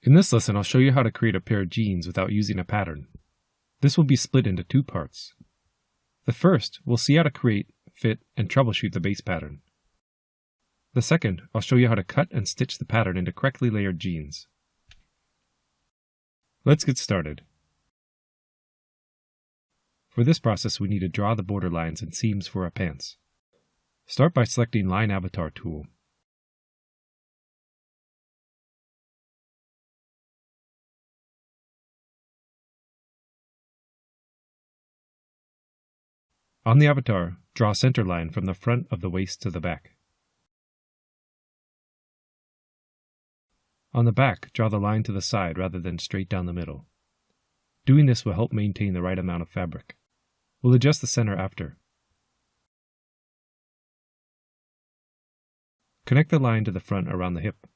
In this lesson, I'll show you how to create a pair of jeans without using a pattern. This will be split into two parts. The first, we'll see how to create, fit, and troubleshoot the base pattern. The second, I'll show you how to cut and stitch the pattern into correctly layered jeans. Let's get started. For this process, we need to draw the border lines and seams for our pants. Start by selecting Line Avatar tool. On the avatar, draw a center line from the front of the waist to the back. On the back, draw the line to the side rather than straight down the middle. Doing this will help maintain the right amount of fabric. We'll adjust the center after. Connect the line to the front around the hip.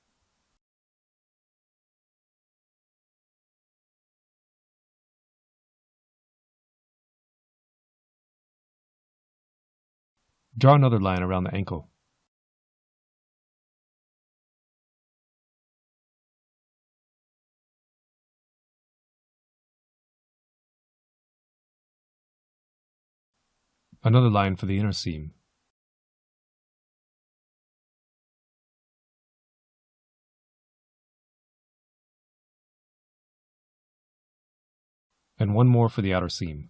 Draw another line around the ankle. Another line for the inner seam. And one more for the outer seam.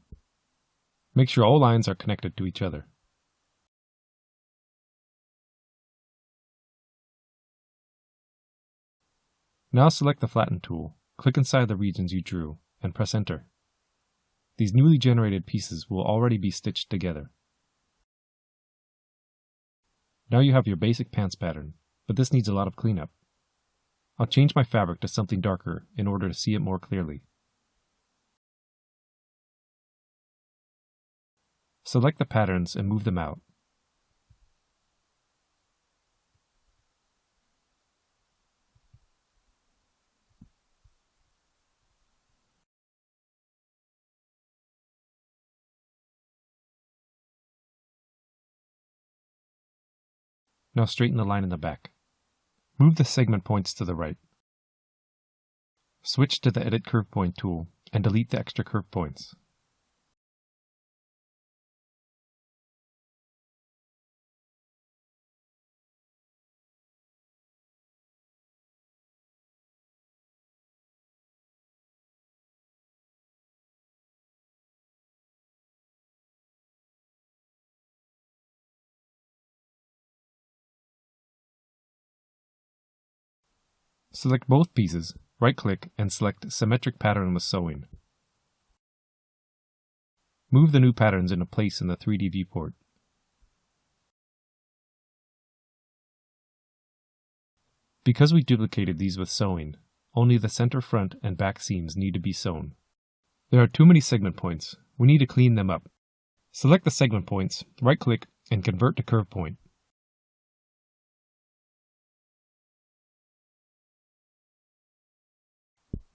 Make sure all lines are connected to each other. Now select the Flatten tool, click inside the regions you drew, and press Enter. These newly generated pieces will already be stitched together. Now you have your basic pants pattern, but this needs a lot of cleanup. I'll change my fabric to something darker in order to see it more clearly. Select the patterns and move them out. Now straighten the line in the back. Move the segment points to the right. Switch to the Edit Curve Point tool and delete the extra curve points. Select both pieces, right-click, and select Symmetric Pattern with Sewing. Move the new patterns into place in the 3D viewport. Because we duplicated these with sewing, only the center front and back seams need to be sewn. There are too many segment points. We need to clean them up. Select the segment points, right-click, and convert to curve point.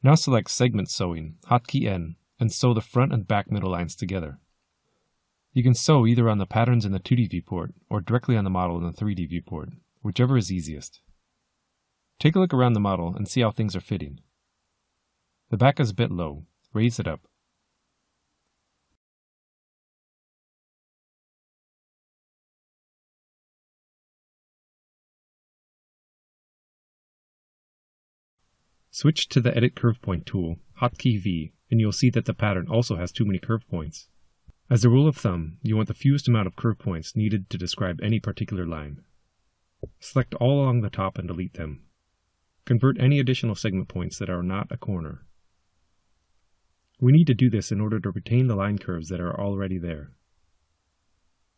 Now select Segment Sewing, hotkey N, and sew the front and back middle lines together. You can sew either on the patterns in the 2D viewport or directly on the model in the 3D viewport, whichever is easiest. Take a look around the model and see how things are fitting. The back is a bit low. Raise it up. Switch to the Edit Curve Point tool, hotkey V, and you'll see that the pattern also has too many curve points. As a rule of thumb, you want the fewest amount of curve points needed to describe any particular line. Select all along the top and delete them. Convert any additional segment points that are not a corner. We need to do this in order to retain the line curves that are already there.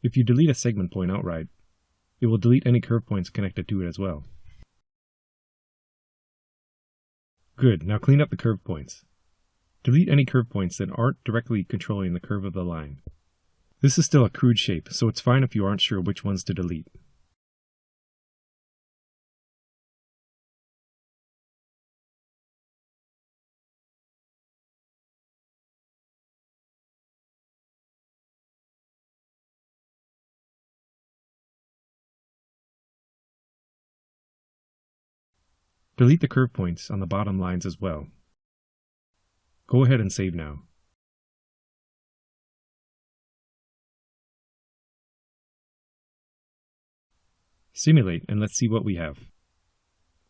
If you delete a segment point outright, it will delete any curve points connected to it as well. Good, now clean up the curve points. Delete any curve points that aren't directly controlling the curve of the line. This is still a crude shape, so it's fine if you aren't sure which ones to delete. Delete the curve points on the bottom lines as well. Go ahead and save now. Simulate and let's see what we have.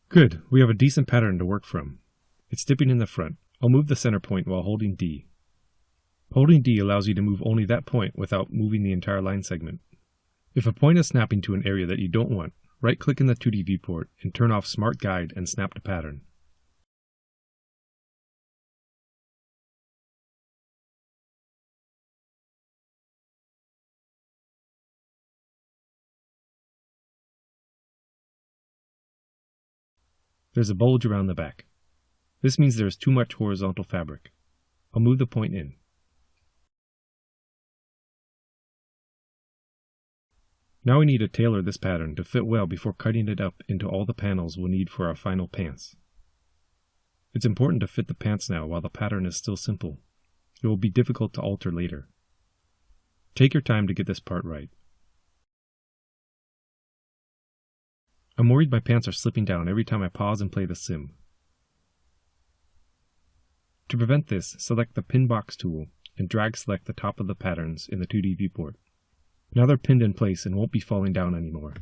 Good, we have a decent pattern to work from. It's dipping in the front. I'll move the center point while holding D. Holding D allows you to move only that point without moving the entire line segment. If a point is snapping to an area that you don't want, right-click in the 2D viewport and turn off Smart Guide and snap to pattern. There's a bulge around the back. This means there is too much horizontal fabric. I'll move the point in. Now we need to tailor this pattern to fit well before cutting it up into all the panels we'll need for our final pants. It's important to fit the pants now while the pattern is still simple. It will be difficult to alter later. Take your time to get this part right. I'm worried my pants are slipping down every time I pause and play the sim. To prevent this, select the Pin Box tool and drag select the top of the patterns in the 2D viewport. Now they're pinned in place and won't be falling down anymore.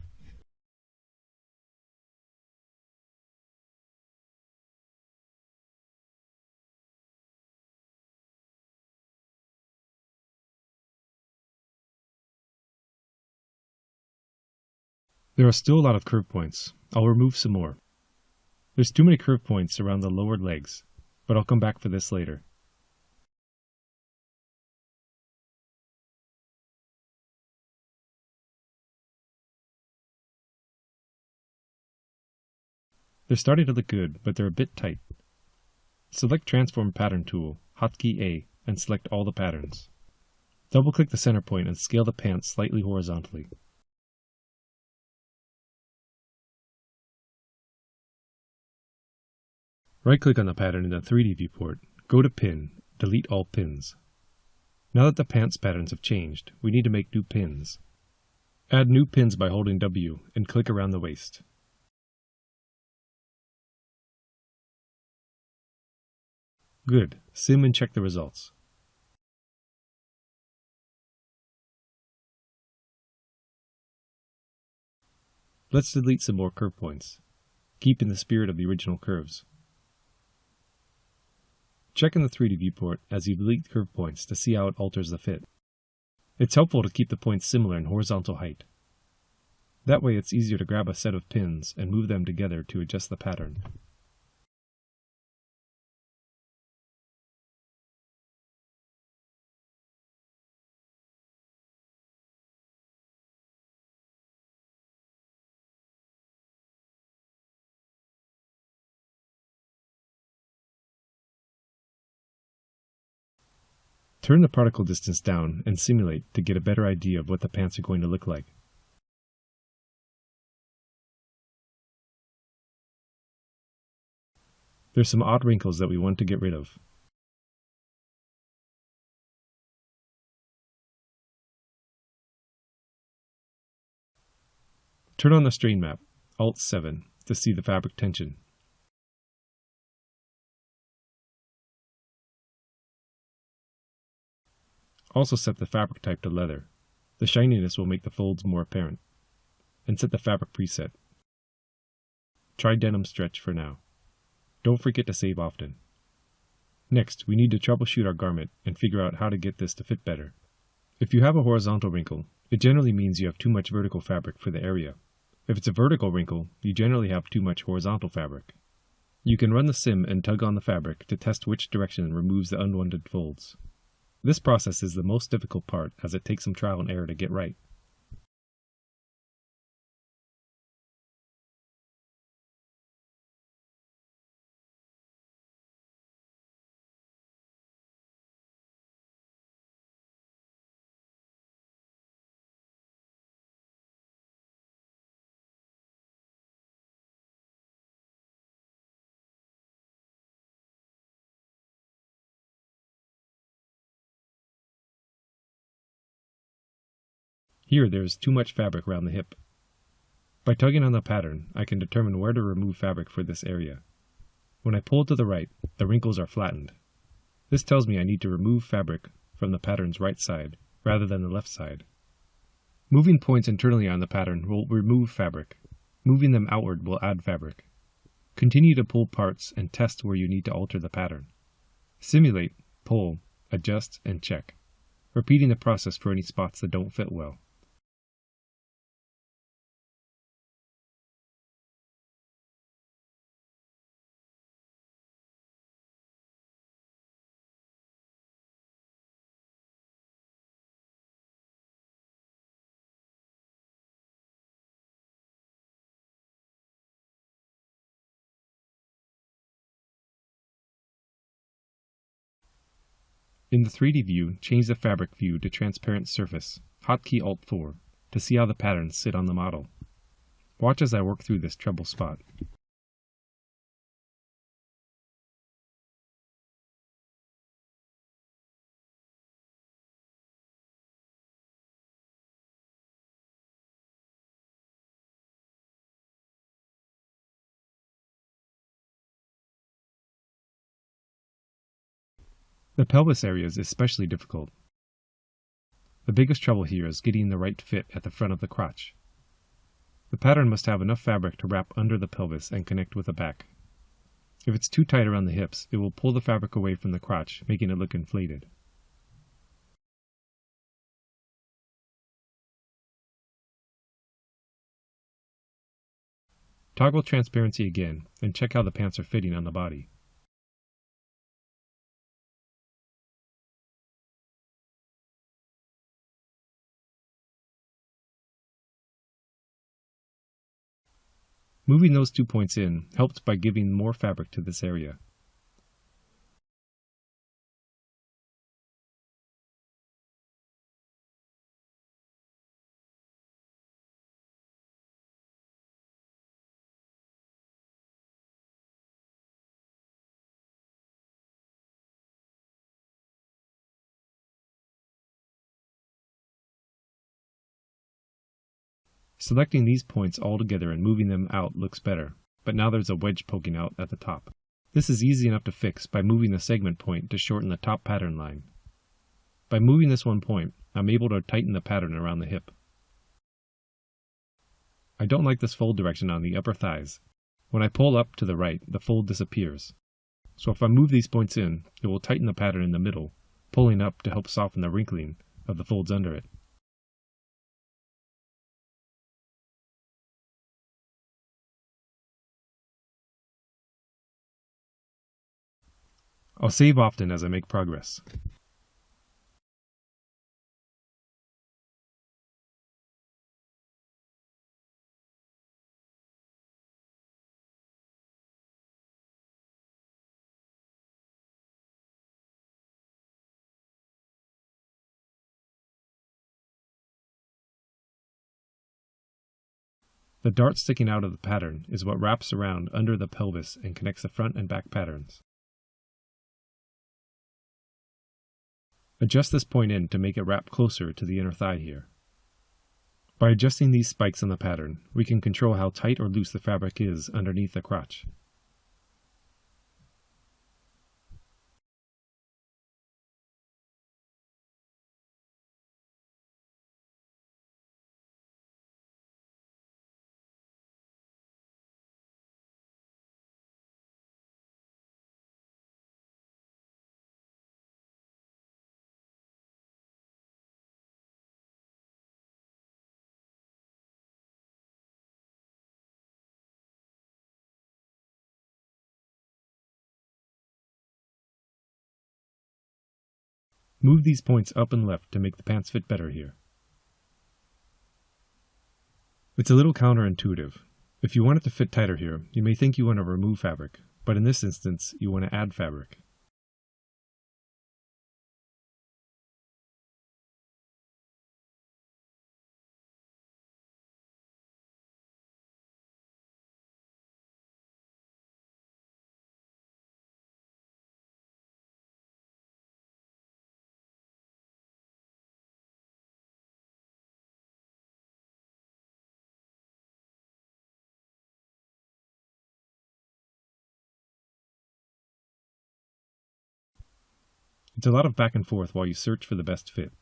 There are still a lot of curve points. I'll remove some more. There's too many curve points around the lower legs, but I'll come back for this later. They're starting to look good, but they're a bit tight. Select Transform Pattern tool, hotkey A, and select all the patterns. Double-click the center point and scale the pants slightly horizontally. Right-click on the pattern in the 3D viewport, go to Pin, delete all pins. Now that the pants patterns have changed, we need to make new pins. Add new pins by holding W and click around the waist. Good. Sim and check the results. Let's delete some more curve points. Keep in the spirit of the original curves. Check in the 3D viewport as you delete curve points to see how it alters the fit. It's helpful to keep the points similar in horizontal height. That way it's easier to grab a set of pins and move them together to adjust the pattern. Turn the particle distance down and simulate to get a better idea of what the pants are going to look like. There's some odd wrinkles that we want to get rid of. Turn on the strain map, Alt-7, to see the fabric tension. Also set the fabric type to leather. The shininess will make the folds more apparent. And set the fabric preset. Try denim stretch for now. Don't forget to save often. Next, we need to troubleshoot our garment and figure out how to get this to fit better. If you have a horizontal wrinkle, it generally means you have too much vertical fabric for the area. If it's a vertical wrinkle, you generally have too much horizontal fabric. You can run the sim and tug on the fabric to test which direction removes the unwanted folds. This process is the most difficult part as it takes some trial and error to get right. Here there is too much fabric around the hip. By tugging on the pattern, I can determine where to remove fabric for this area. When I pull to the right, the wrinkles are flattened. This tells me I need to remove fabric from the pattern's right side, rather than the left side. Moving points internally on the pattern will remove fabric. Moving them outward will add fabric. Continue to pull parts and test where you need to alter the pattern. Simulate, pull, adjust, and check, repeating the process for any spots that don't fit well. In the 3D view, change the fabric view to transparent surface, hotkey Alt-4, to see how the patterns sit on the model. Watch as I work through this treble spot. The pelvis area is especially difficult. The biggest trouble here is getting the right fit at the front of the crotch. The pattern must have enough fabric to wrap under the pelvis and connect with the back. If it's too tight around the hips, it will pull the fabric away from the crotch, making it look inflated. Toggle transparency again, and check how the pants are fitting on the body. Moving those 2 points in helped by giving more fabric to this area. Selecting these points all together and moving them out looks better, but now there's a wedge poking out at the top. This is easy enough to fix by moving the segment point to shorten the top pattern line. By moving this one point, I'm able to tighten the pattern around the hip. I don't like this fold direction on the upper thighs. When I pull up to the right, the fold disappears. So if I move these points in, it will tighten the pattern in the middle, pulling up to help soften the wrinkling of the folds under it. I'll save often as I make progress. The dart sticking out of the pattern is what wraps around under the pelvis and connects the front and back patterns. Adjust this point in to make it wrap closer to the inner thigh here. By adjusting these spikes on the pattern, we can control how tight or loose the fabric is underneath the crotch. Move these points up and left to make the pants fit better here. It's a little counterintuitive. If you want it to fit tighter here, you may think you want to remove fabric, but in this instance, you want to add fabric. It's a lot of back and forth while you search for the best fit.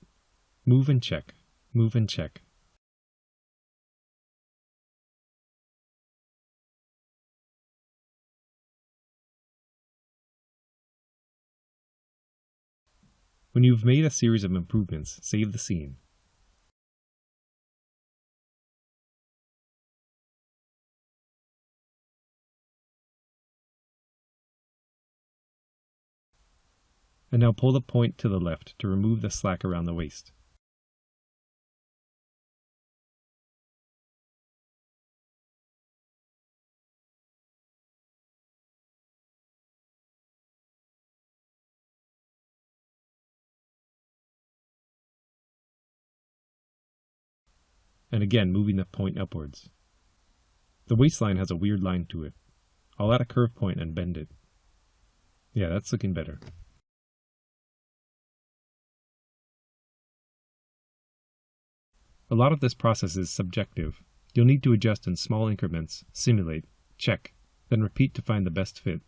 Move and check. Move and check. When you've made a series of improvements, save the scene. And now pull the point to the left to remove the slack around the waist. And again moving the point upwards. The waistline has a weird line to it. I'll add a curve point and bend it. Yeah, that's looking better. A lot of this process is subjective. You'll need to adjust in small increments, simulate, check, then repeat to find the best fit.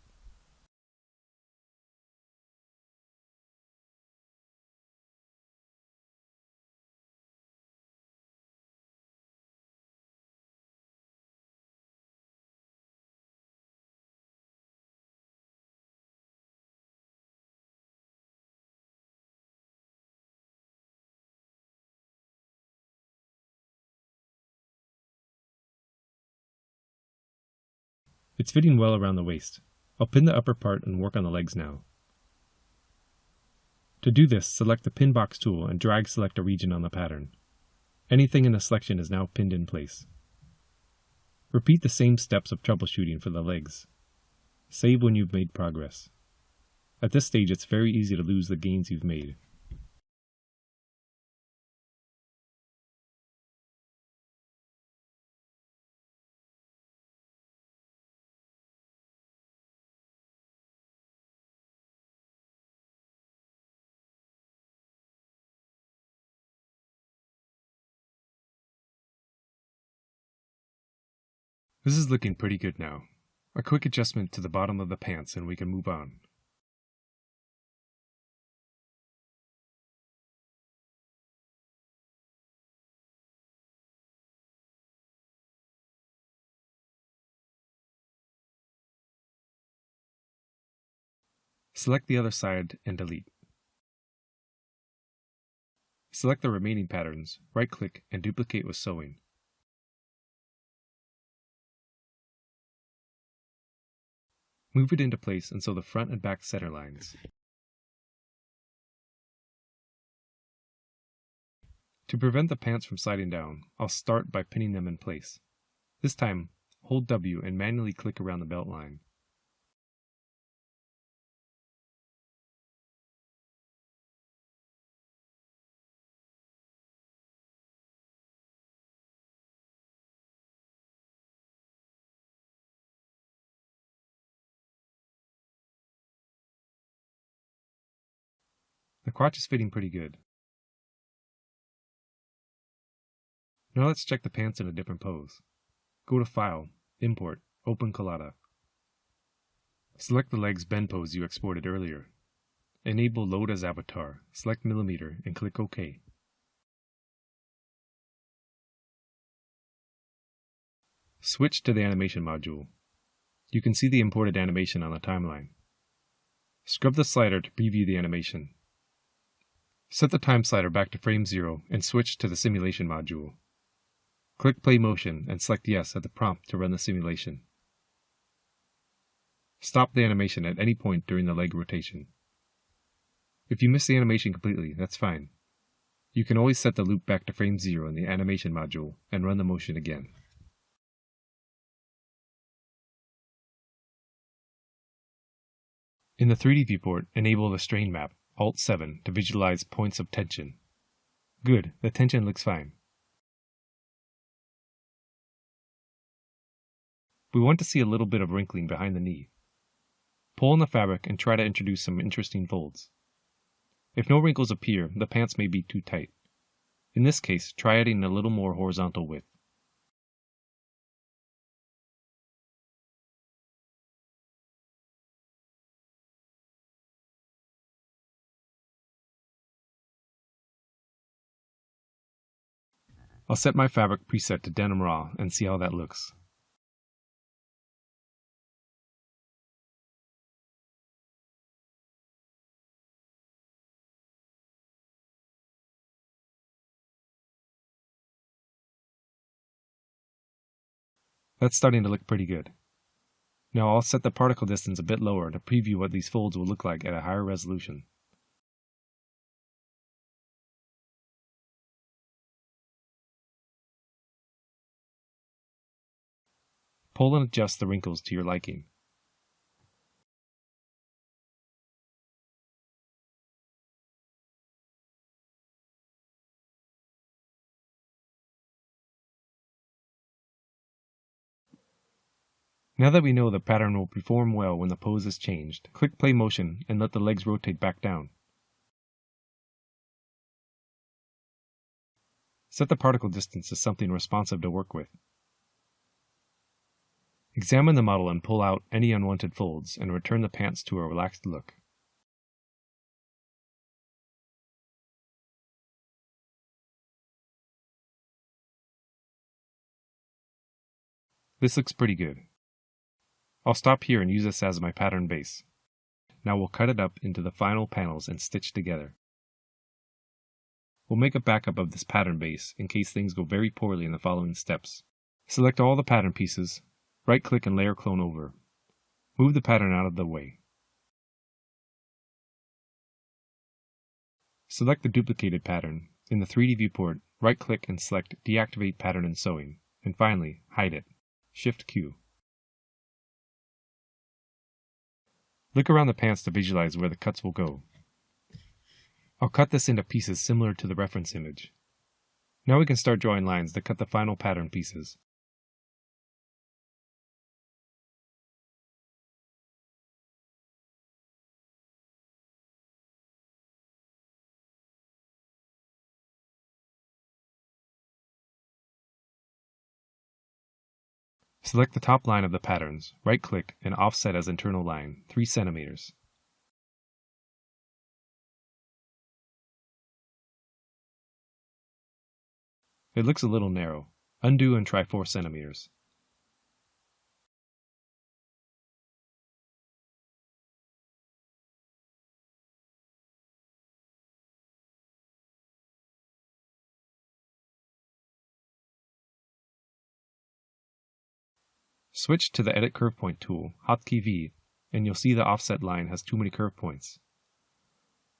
It's fitting well around the waist. I'll pin the upper part and work on the legs now. To do this, select the Pin Box tool and drag select a region on the pattern. Anything in the selection is now pinned in place. Repeat the same steps of troubleshooting for the legs. Save when you've made progress. At this stage, it's very easy to lose the gains you've made. This is looking pretty good now. A quick adjustment to the bottom of the pants and we can move on. Select the other side and delete. Select the remaining patterns, right-click and duplicate with sewing. Move it into place and sew the front and back center lines. To prevent the pants from sliding down, I'll start by pinning them in place. This time, hold W and manually click around the belt line. The crotch is fitting pretty good. Now let's check the pants in a different pose. Go to File, Import, Open Collada. Select the legs bend pose you exported earlier. Enable Load as Avatar, select millimeter and click OK. Switch to the animation module. You can see the imported animation on the timeline. Scrub the slider to preview the animation. Set the time slider back to frame 0 and switch to the simulation module. Click Play Motion and select Yes at the prompt to run the simulation. Stop the animation at any point during the leg rotation. If you miss the animation completely, that's fine. You can always set the loop back to frame 0 in the animation module and run the motion again. In the 3D viewport, enable the strain map, Alt-7, to visualize points of tension. Good, the tension looks fine. We want to see a little bit of wrinkling behind the knee. Pull on the fabric and try to introduce some interesting folds. If no wrinkles appear, the pants may be too tight. In this case, try adding a little more horizontal width. I'll set my fabric preset to denim raw and see how that looks. That's starting to look pretty good. Now I'll set the particle distance a bit lower to preview what these folds will look like at a higher resolution. Pull and adjust the wrinkles to your liking. Now that we know the pattern will perform well when the pose is changed, click play motion and let the legs rotate back down. Set the particle distance to something responsive to work with. Examine the model and pull out any unwanted folds and return the pants to a relaxed look. This looks pretty good. I'll stop here and use this as my pattern base. Now we'll cut it up into the final panels and stitch together. We'll make a backup of this pattern base in case things go very poorly in the following steps. Select all the pattern pieces, right-click and layer clone over. Move the pattern out of the way. Select the duplicated pattern. In the 3D viewport, right-click and select Deactivate Pattern in Sewing, and finally, hide it. Shift-Q. Look around the pants to visualize where the cuts will go. I'll cut this into pieces similar to the reference image. Now we can start drawing lines to cut the final pattern pieces. Select the top line of the patterns, right-click and offset as internal line, 3 cm. It looks a little narrow. Undo and try 4 cm. Switch to the Edit Curve Point tool, Hotkey V, and you'll see the offset line has too many curve points.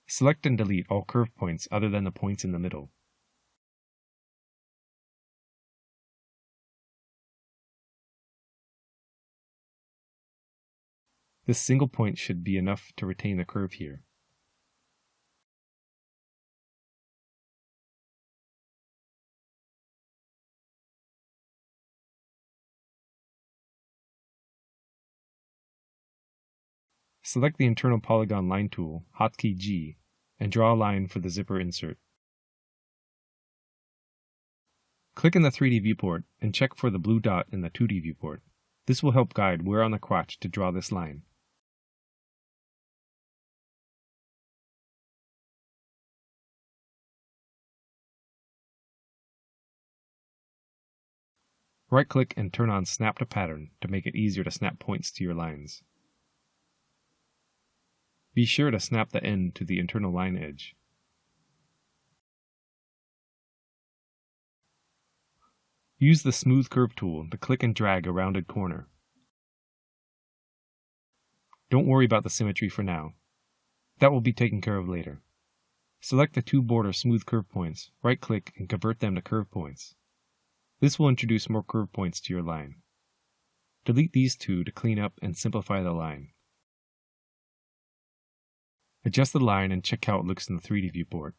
Select and delete all curve points other than the points in the middle. This single point should be enough to retain the curve here. Select the internal polygon line tool, Hotkey G, and draw a line for the zipper insert. Click in the 3D viewport and check for the blue dot in the 2D viewport. This will help guide where on the crotch to draw this line. Right-click and turn on Snap to Pattern to make it easier to snap points to your lines. Be sure to snap the end to the internal line edge. Use the Smooth Curve tool to click and drag a rounded corner. Don't worry about the symmetry for now. That will be taken care of later. Select the 2 border smooth curve points, right-click and convert them to curve points. This will introduce more curve points to your line. Delete these 2 to clean up and simplify the line. Adjust the line and check how it looks in the 3D viewport.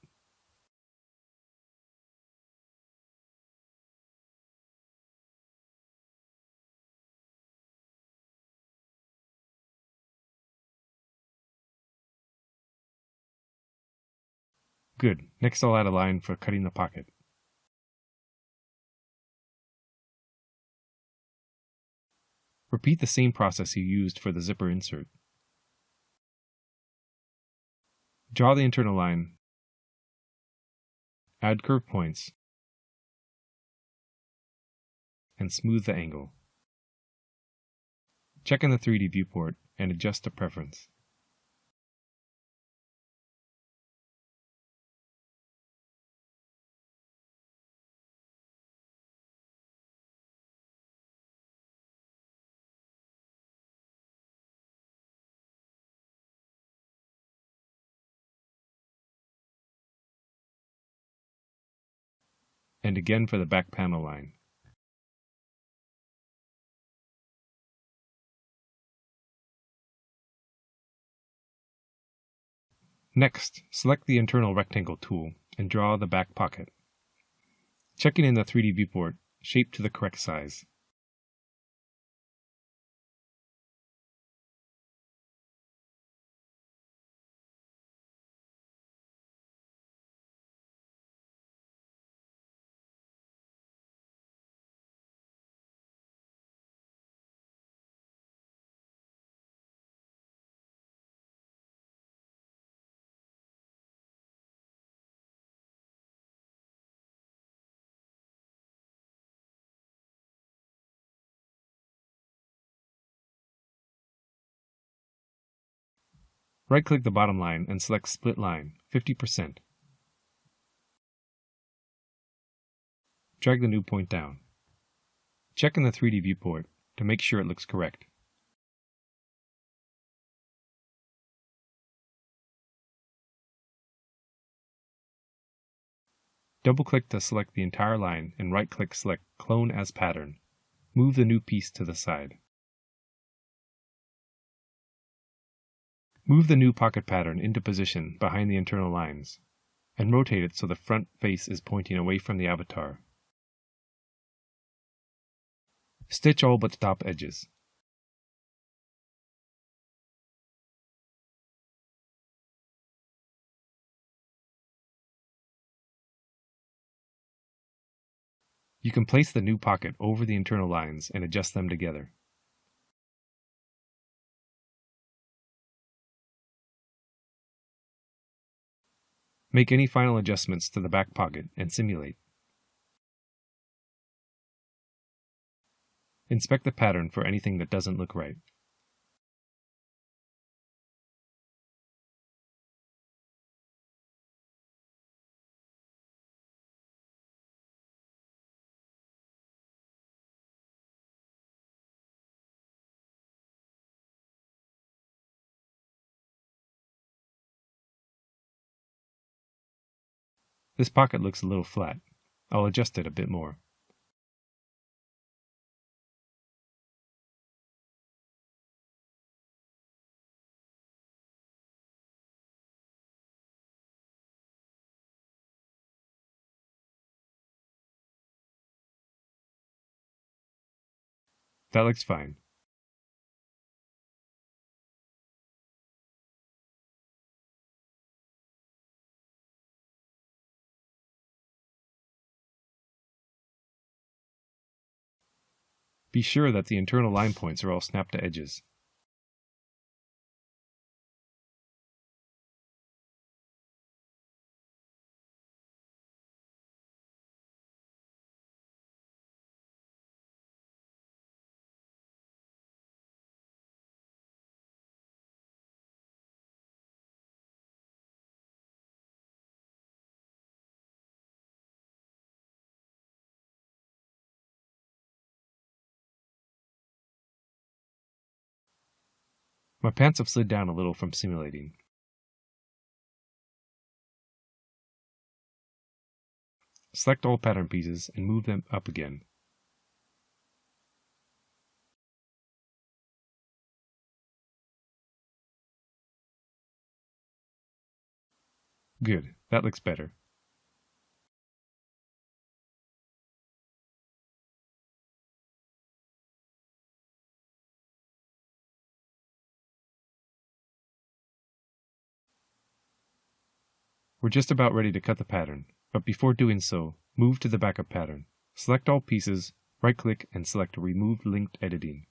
Good. Next I'll add a line for cutting the pocket. Repeat the same process you used for the zipper insert. Draw the internal line, add curve points, and smooth the angle. Check in the 3D viewport and adjust the preference. And again for the back panel line. Next, select the internal rectangle tool and draw the back pocket. Checking in the 3D viewport, shape to the correct size. Right-click the bottom line and select Split Line, 50%. Drag the new point down. Check in the 3D viewport to make sure it looks correct. Double-click to select the entire line and right-click select Clone as Pattern. Move the new piece to the side. Move the new pocket pattern into position behind the internal lines, and rotate it so the front face is pointing away from the avatar. Stitch all but the top edges. You can place the new pocket over the internal lines and adjust them together. Make any final adjustments to the back pocket and simulate. Inspect the pattern for anything that doesn't look right. This pocket looks a little flat. I'll adjust it a bit more. That looks fine. Be sure that the internal line points are all snapped to edges. My pants have slid down a little from simulating. Select all pattern pieces and move them up again. Good, that looks better. We're just about ready to cut the pattern, but before doing so, move to the backup pattern. Select all pieces, right-click and select Remove Linked Editing.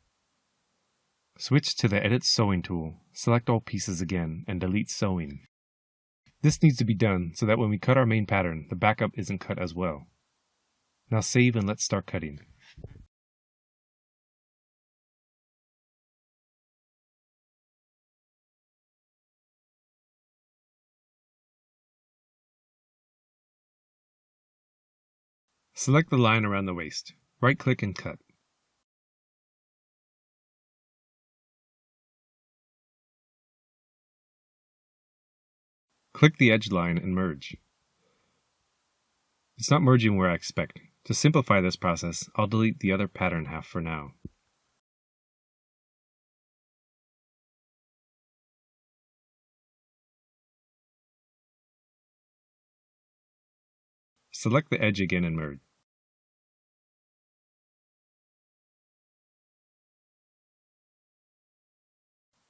Switch to the Edit Sewing tool, select all pieces again, and delete sewing. This needs to be done so that when we cut our main pattern, the backup isn't cut as well. Now save and let's start cutting. Select the line around the waist. Right-click and cut. Click the edge line and merge. It's not merging where I expect. To simplify this process, I'll delete the other pattern half for now. Select the edge again and merge.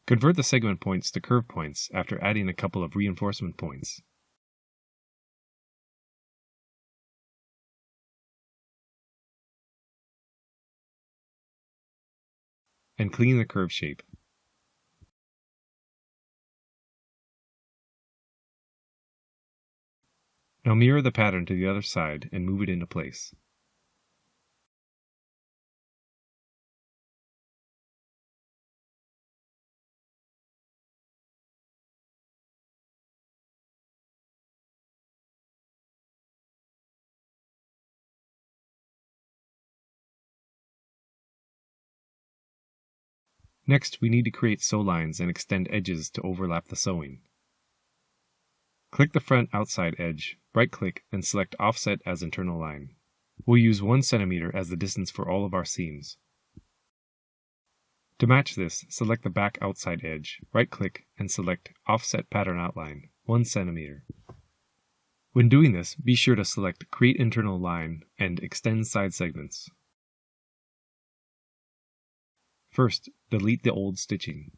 Convert the segment points to curve points after adding a couple of reinforcement points. And clean the curve shape. Now mirror the pattern to the other side and move it into place. Next, we need to create sew lines and extend edges to overlap the sewing. Click the front outside edge, right-click, and select Offset as internal line. We'll use 1 cm as the distance for all of our seams. To match this, select the back outside edge, right-click, and select Offset Pattern Outline, 1 cm. When doing this, be sure to select Create Internal Line and Extend Side Segments. First, delete the old stitching.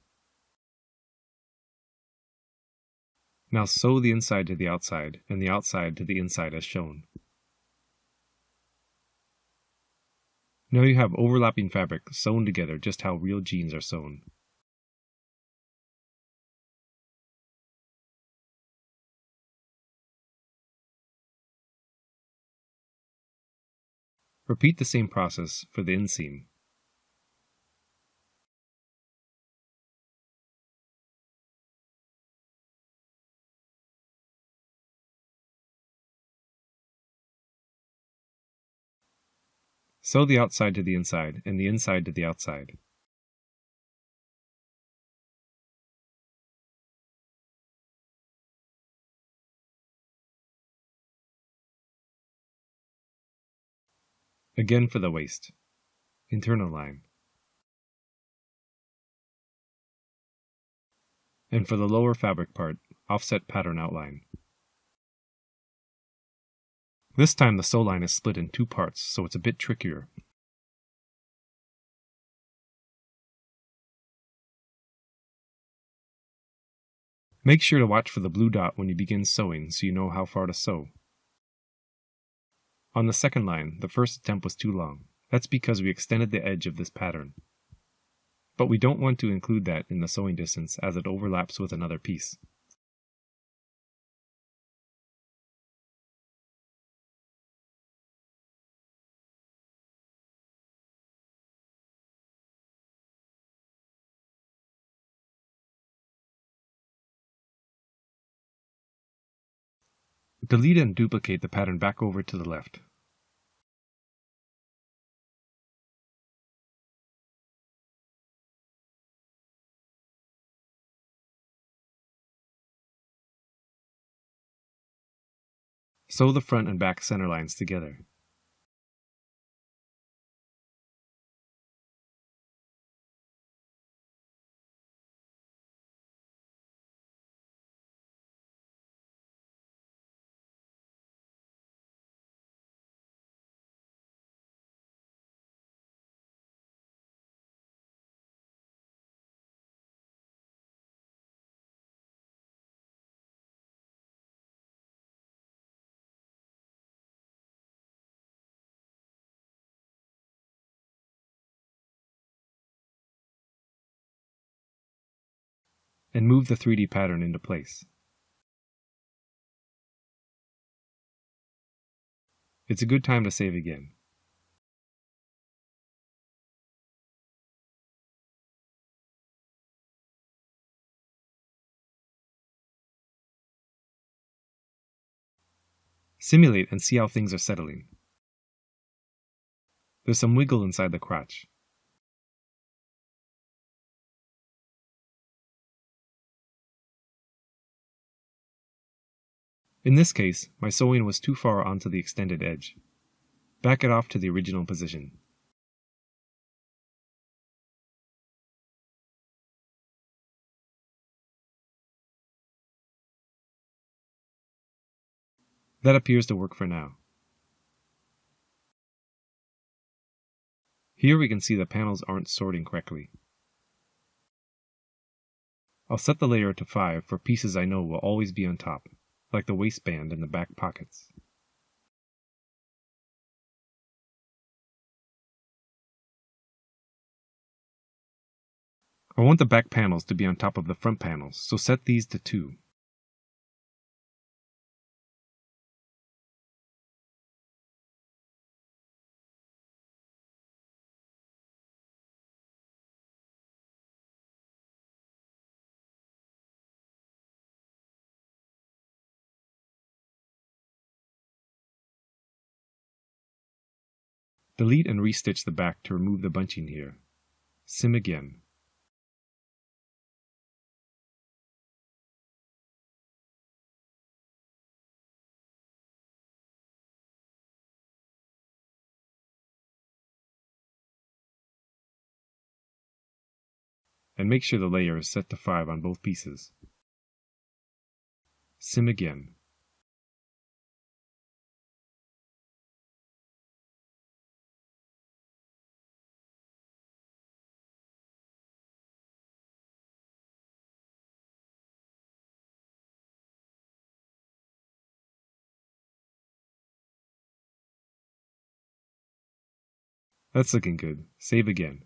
Now sew the inside to the outside and the outside to the inside as shown. Now you have overlapping fabric sewn together just how real jeans are sewn. Repeat the same process for the inseam. Sew the outside to the inside and the inside to the outside. Again for the waist. Internal line. And for the lower fabric part, offset pattern outline. This time the sew line is split in 2 parts, so it's a bit trickier. Make sure to watch for the blue dot when you begin sewing so you know how far to sew. On the second line, the first attempt was too long. That's because we extended the edge of this pattern. But we don't want to include that in the sewing distance as it overlaps with another piece. Delete and duplicate the pattern back over to the left. Sew the front and back center lines together. And move the 3D pattern into place. It's a good time to save again. Simulate and see how things are settling. There's some wiggle inside the crotch. In this case, my sewing was too far onto the extended edge. Back it off to the original position. That appears to work for now. Here we can see the panels aren't sorting correctly. I'll set the layer to 5 for pieces I know will always be on top, like the waistband and the back pockets. I want the back panels to be on top of the front panels, so set these to 2. Delete and restitch the back to remove the bunching here. Sim again. And make sure the layer is set to 5 on both pieces. Sim again. That's looking good. Save again.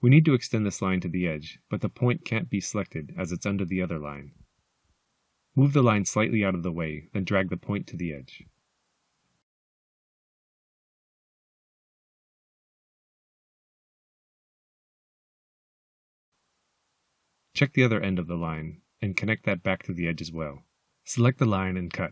We need to extend this line to the edge, but the point can't be selected as it's under the other line. Move the line slightly out of the way, then drag the point to the edge. Check the other end of the line, and connect that back to the edge as well. Select the line and cut.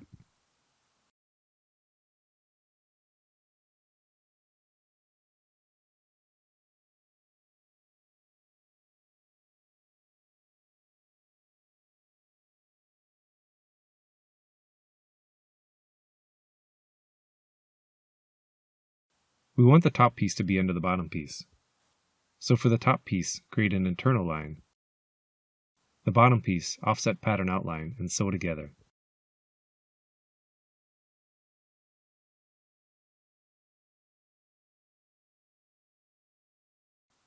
We want the top piece to be under the bottom piece. So for the top piece, create an internal line. The bottom piece, offset pattern outline, and sew together.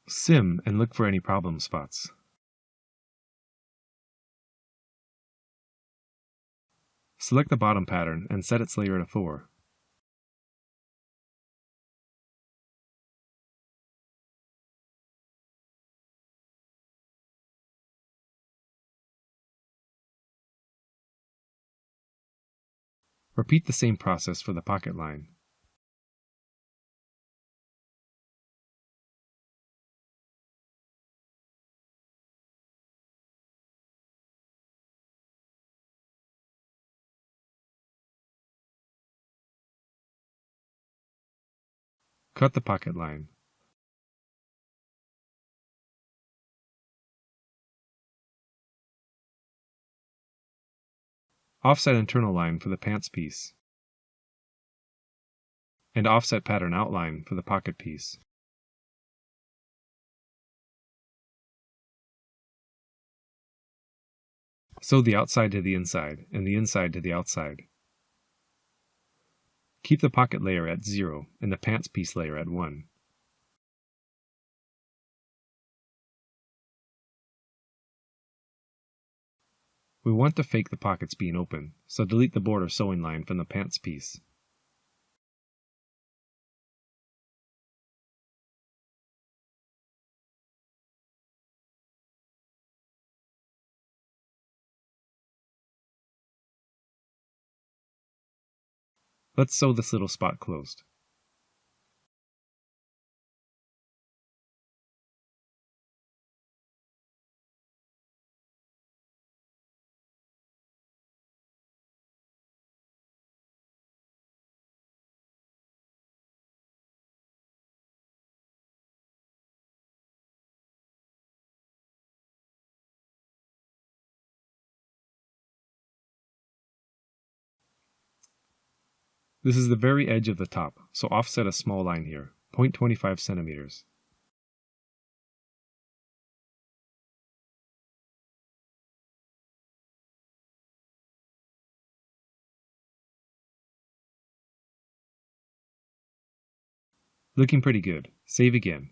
Sim and look for any problem spots. Select the bottom pattern and set its layer to 4. Repeat the same process for the pocket line. Cut the pocket line. Offset internal line for the pants piece. And offset pattern outline for the pocket piece. Sew the outside to the inside and the inside to the outside. Keep the pocket layer at 0 and the pants piece layer at 1. We want to fake the pockets being open, so delete the border sewing line from the pants piece. Let's sew this little spot closed. This is the very edge of the top, so offset a small line here, 0.25 centimeters. Looking pretty good. Save again.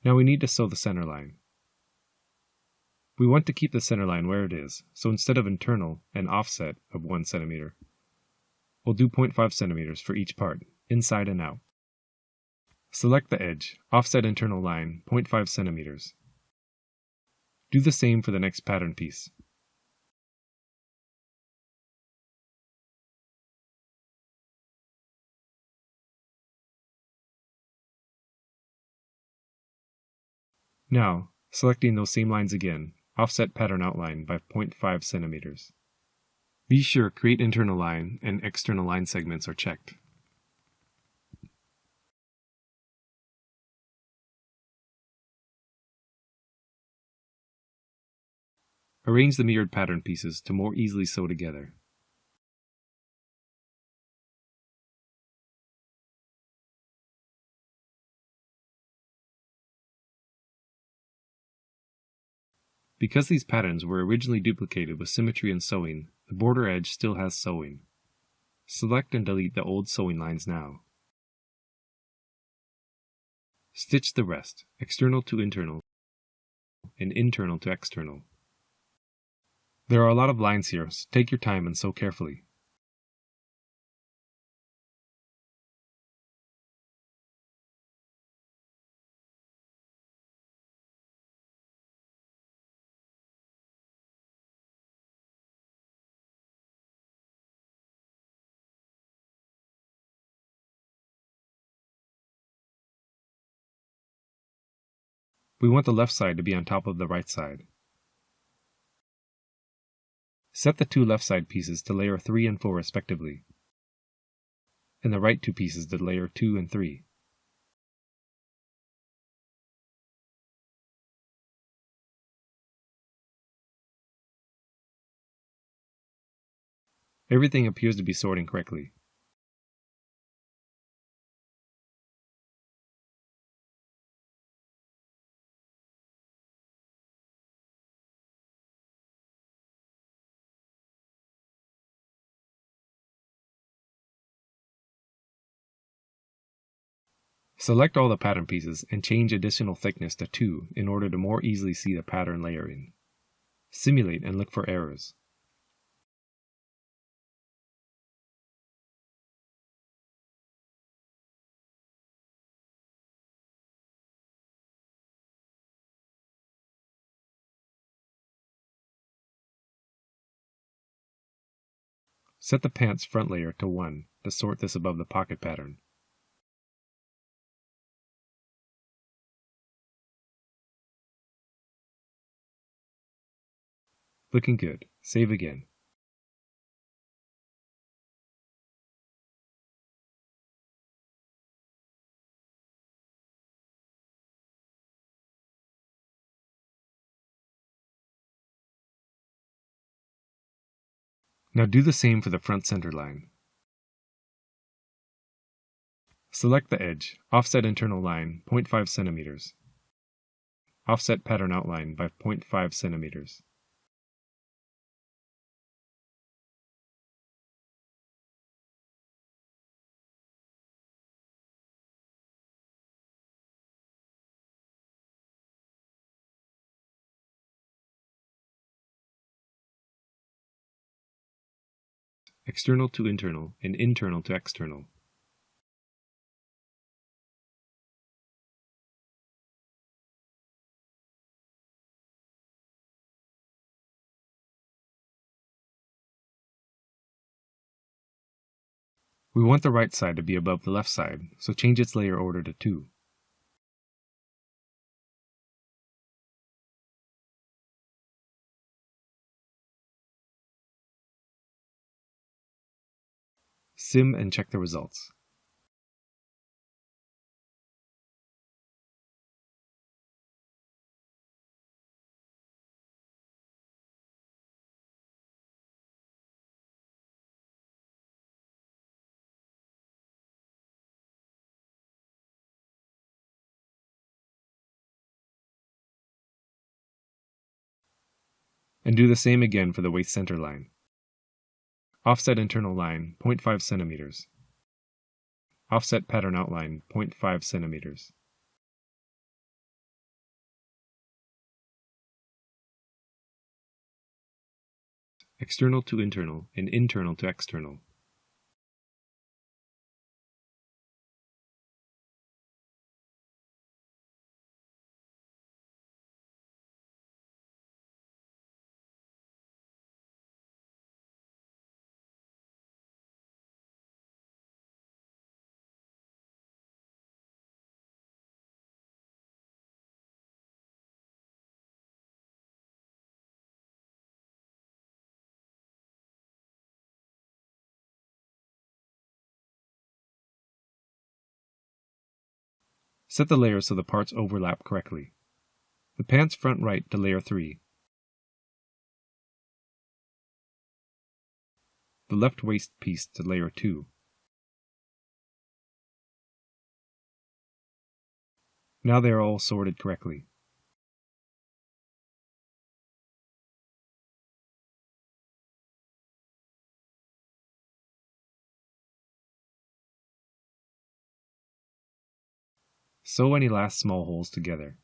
Now we need to sew the center line. We want to keep the center line where it is, so instead of internal and offset of 1 centimeter, we'll do 0.5 centimeters for each part, inside and out. Select the edge, offset internal line 0.5 centimeters. Do the same for the next pattern piece. Now, selecting those same lines again, offset pattern outline by 0.5 centimeters. Be sure create internal line and external line segments are checked. Arrange the mirrored pattern pieces to more easily sew together. Because these patterns were originally duplicated with symmetry and sewing, the border edge still has sewing. Select and delete the old sewing lines now. Stitch the rest, external to internal and internal to external. There are a lot of lines here, so take your time and sew carefully. We want the left side to be on top of the right side. Set the two left side pieces to layer 3 and 4 respectively, and the right two pieces to layer 2 and 3. Everything appears to be sorting correctly. Select all the pattern pieces and change additional thickness to 2 in order to more easily see the pattern layering. Simulate and look for errors. Set the pants front layer to 1 to sort this above the pocket pattern. Looking good. Save again. Now do the same for the front center line. Select the edge, offset internal line 0.5 centimeters. Offset pattern outline by 0.5 centimeters. External to internal and internal to external. We want the right side to be above the left side, so change its layer order to 2. Sim and check the results. And do the same again for the waist center line. Offset internal line 0.5 centimeters. Offset pattern outline 0.5 centimeters. External to internal and internal to external. Set the layers so the parts overlap correctly. The pants front right to layer 3. The left waist piece to layer 2. Now they are all sorted correctly. Sew any last small holes together.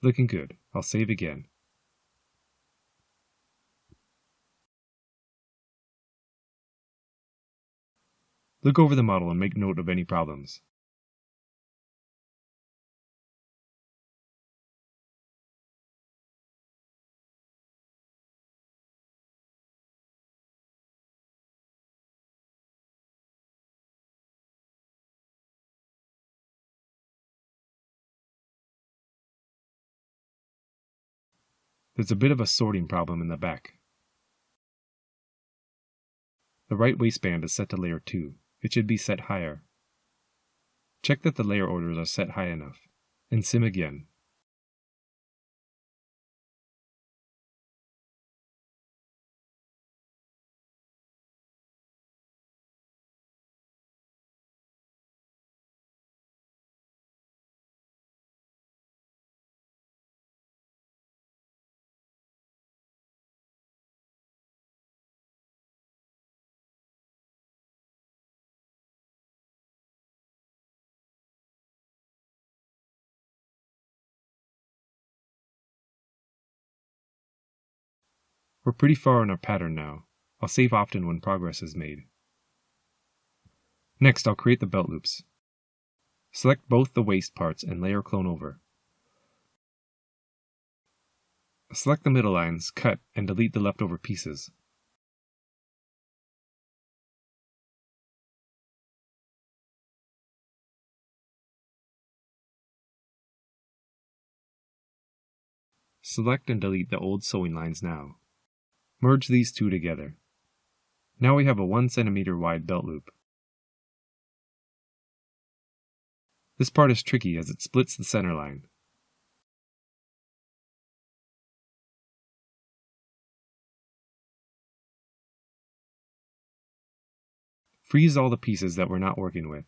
Looking good. I'll save again. Look over the model and make note of any problems. There's a bit of a sorting problem in the back. The right waistband is set to layer 2. It should be set higher. Check that the layer orders are set high enough, and sim again. We're pretty far in our pattern now. I'll save often when progress is made. Next, I'll create the belt loops. Select both the waist parts and layer clone over. Select the middle lines, cut, and delete the leftover pieces. Select and delete the old sewing lines now. Merge these two together. Now we have a 1 cm wide belt loop. This part is tricky as it splits the center line. Freeze all the pieces that we're not working with.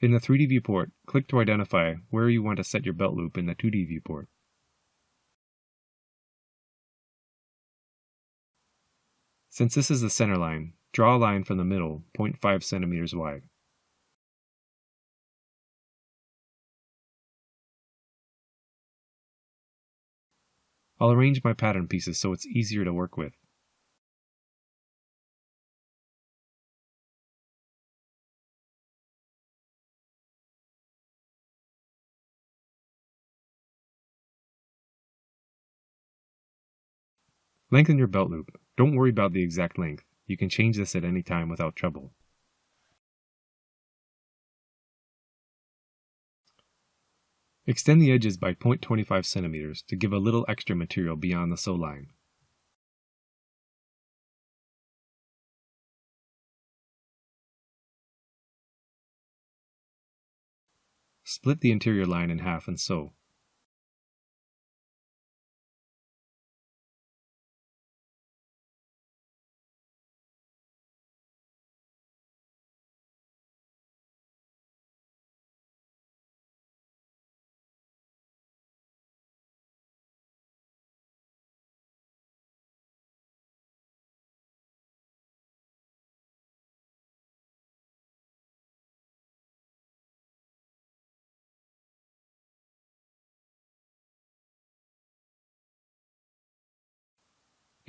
In the 3D viewport, click to identify where you want to set your belt loop in the 2D viewport. Since this is the center line, draw a line from the middle 0.5 centimeters wide. I'll arrange my pattern pieces so it's easier to work with. Lengthen your belt loop. Don't worry about the exact length. You can change this at any time without trouble. Extend the edges by 0.25 centimeters to give a little extra material beyond the sew line. Split the interior line in half and sew.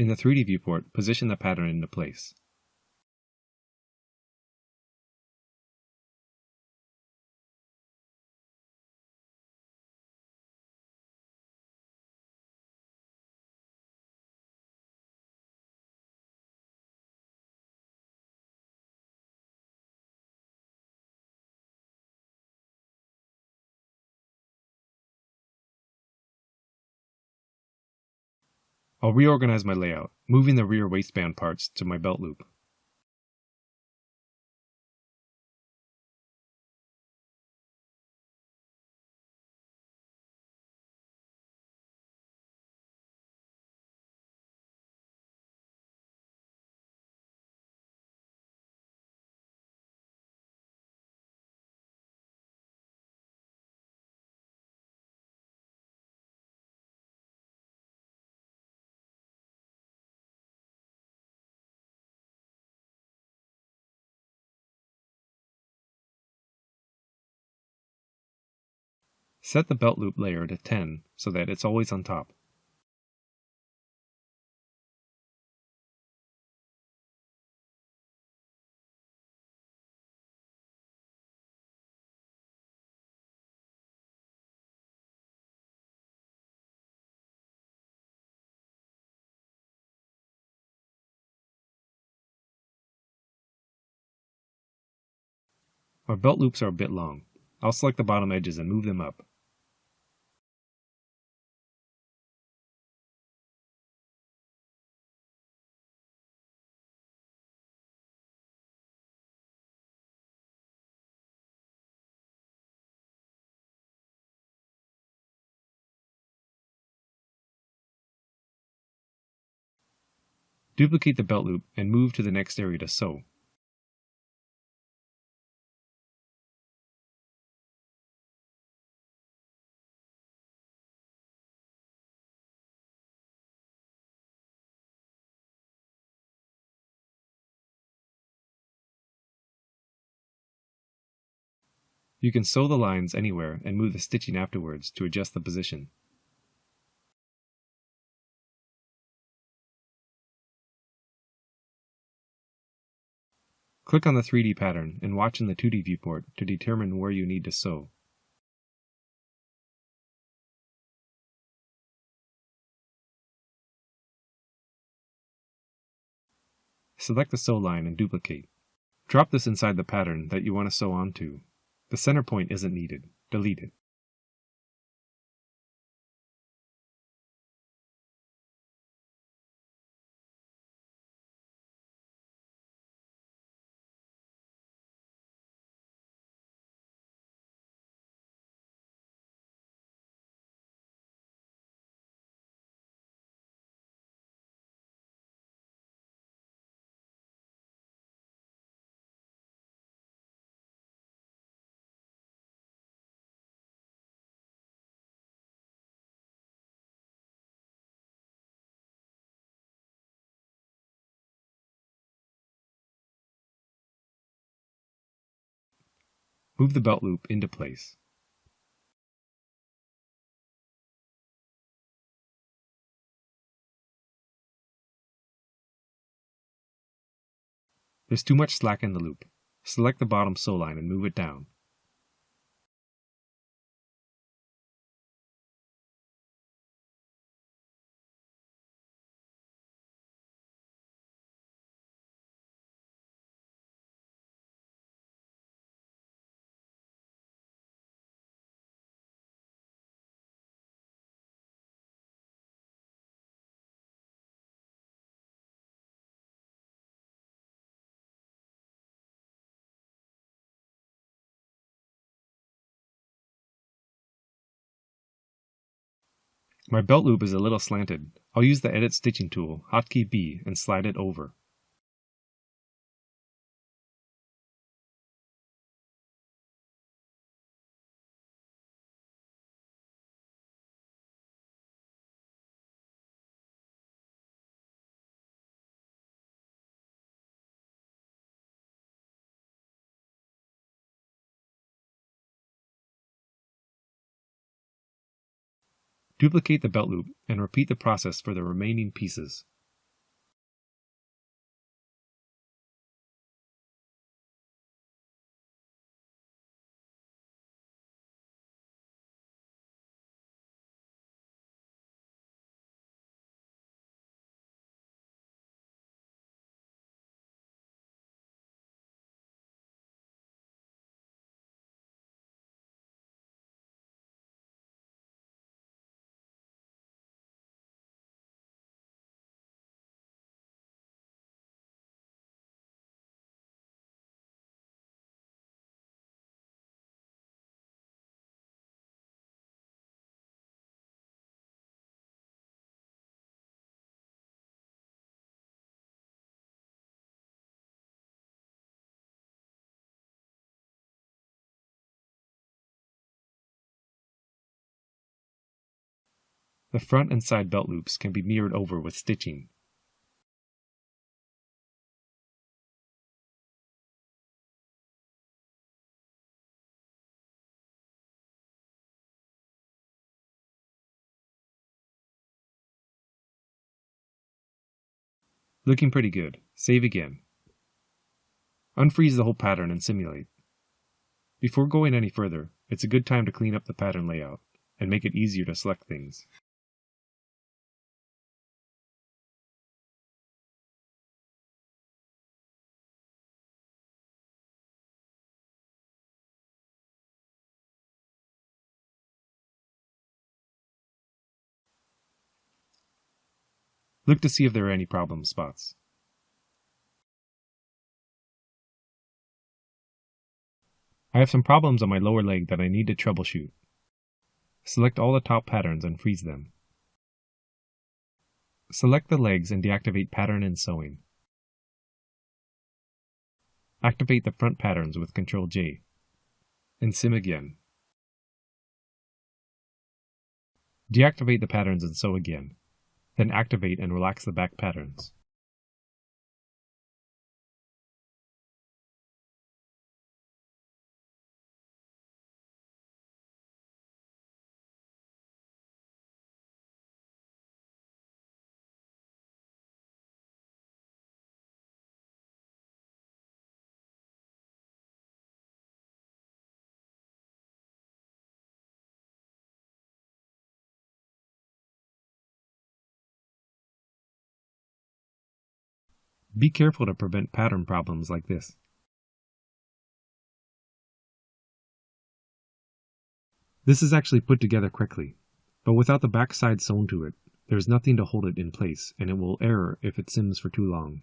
In the 3D viewport, position the pattern into place. I'll reorganize my layout, moving the rear waistband parts to my belt loop. Set the belt loop layer to 10 so that it's always on top. Our belt loops are a bit long. I'll select the bottom edges and move them up. Duplicate the belt loop and move to the next area to sew. You can sew the lines anywhere and move the stitching afterwards to adjust the position. Click on the 3D pattern and watch in the 2D viewport to determine where you need to sew. Select the sew line and duplicate. Drop this inside the pattern that you want to sew onto. The center point isn't needed. Delete it. Move the belt loop into place. There's too much slack in the loop. Select the bottom sew line and move it down. My belt loop is a little slanted. I'll use the Edit Stitching tool, hotkey B, and slide it over. Duplicate the belt loop and repeat the process for the remaining pieces. The front and side belt loops can be mirrored over with stitching. Looking pretty good. Save again. Unfreeze the whole pattern and simulate. Before going any further, it's a good time to clean up the pattern layout and make it easier to select things. Look to see if there are any problem spots. I have some problems on my lower leg that I need to troubleshoot. Select all the top patterns and freeze them. Select the legs and deactivate Pattern and Sewing. Activate the front patterns with Ctrl J. And sim again. Deactivate the patterns and sew again. Then activate and relax the back patterns. Be careful to prevent pattern problems like this. This is actually put together quickly, but without the back side sewn to it, there is nothing to hold it in place, and it will error if it sims for too long.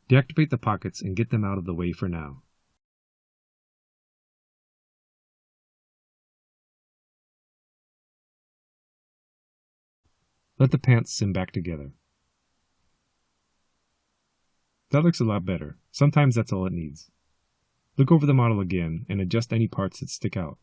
Deactivate the pockets and get them out of the way for now. Let the pants sim back together. That looks a lot better. Sometimes that's all it needs. Look over the model again and adjust any parts that stick out.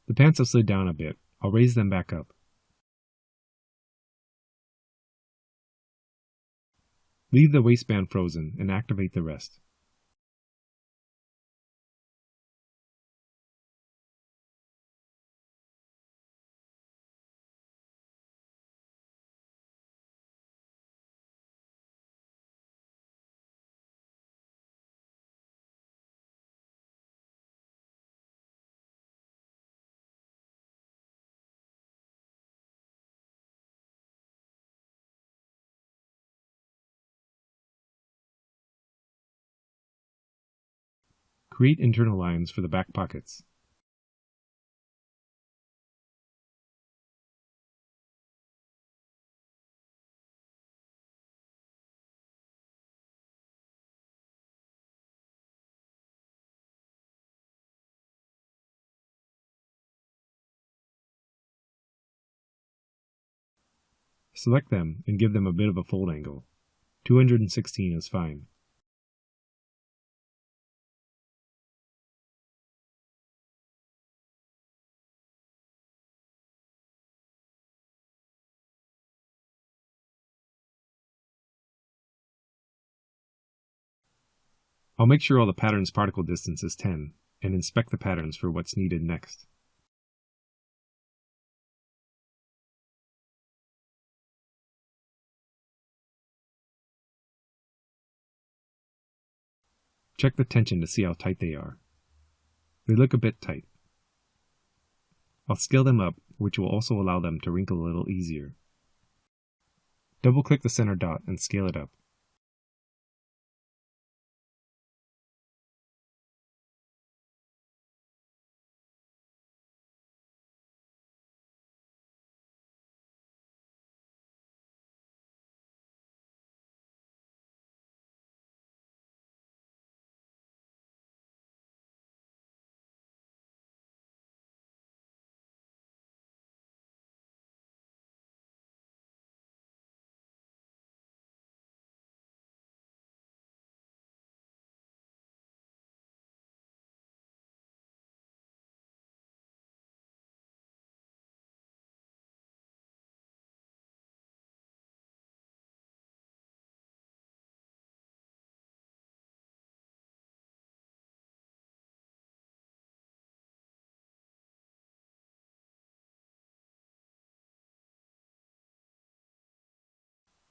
The pants have slid down a bit. I'll raise them back up. Leave the waistband frozen and activate the rest. Create internal lines for the back pockets. Select them and give them a bit of a fold angle. 216 is fine. I'll make sure all the pattern's particle distance is 10 and inspect the patterns for what's needed next. Check the tension to see how tight they are. They look a bit tight. I'll scale them up, which will also allow them to wrinkle a little easier. Double-click the center dot and scale it up.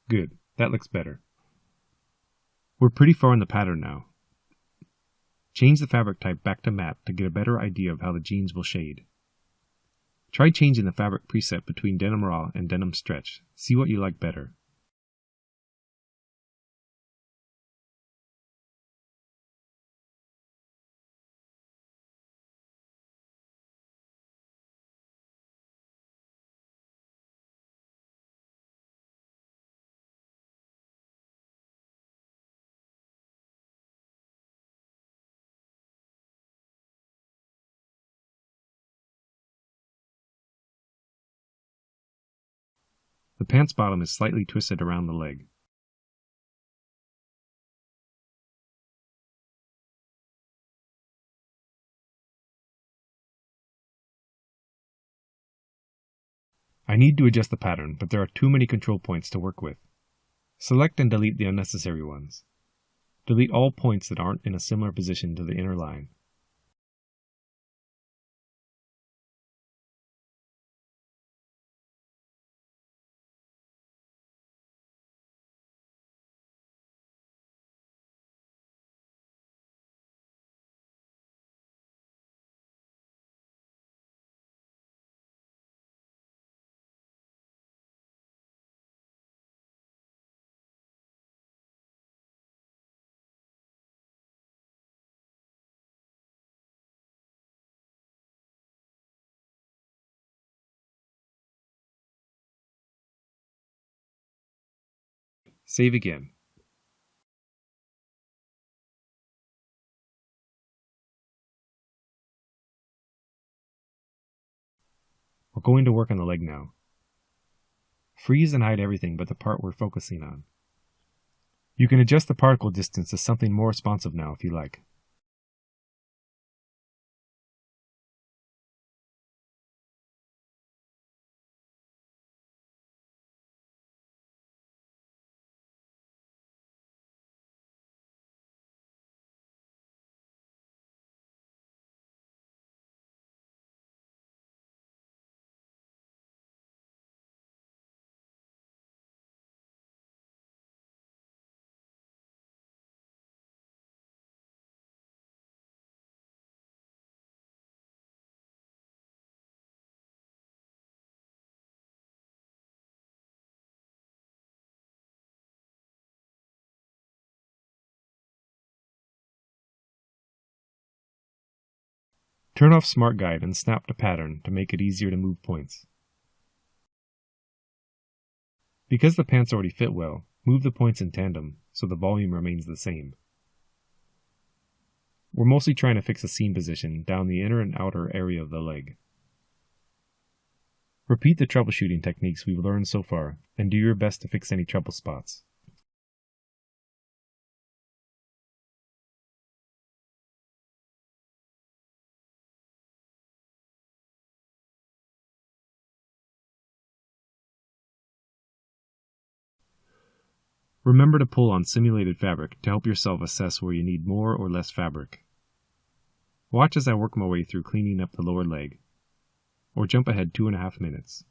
Good, that looks better. We're pretty far in the pattern now. Change the fabric type back to matte to get a better idea of how the jeans will shade. Try changing the fabric preset between denim raw and denim stretch. See what you like better. The pants bottom is slightly twisted around the leg. I need to adjust the pattern, but there are too many control points to work with. Select and delete the unnecessary ones. Delete all points that aren't in a similar position to the inner line. Save again. We're going to work on the leg now. Freeze and hide everything but the part we're focusing on. You can adjust the particle distance to something more responsive now if you like. Turn off Smart Guide and snap to pattern to make it easier to move points. Because the pants already fit well, move the points in tandem so the volume remains the same. We're mostly trying to fix the seam position down the inner and outer area of the leg. Repeat the troubleshooting techniques we've learned so far and do your best to fix any trouble spots. Remember to pull on simulated fabric to help yourself assess where you need more or less fabric. Watch as I work my way through cleaning up the lower leg, or jump ahead 2.5 minutes.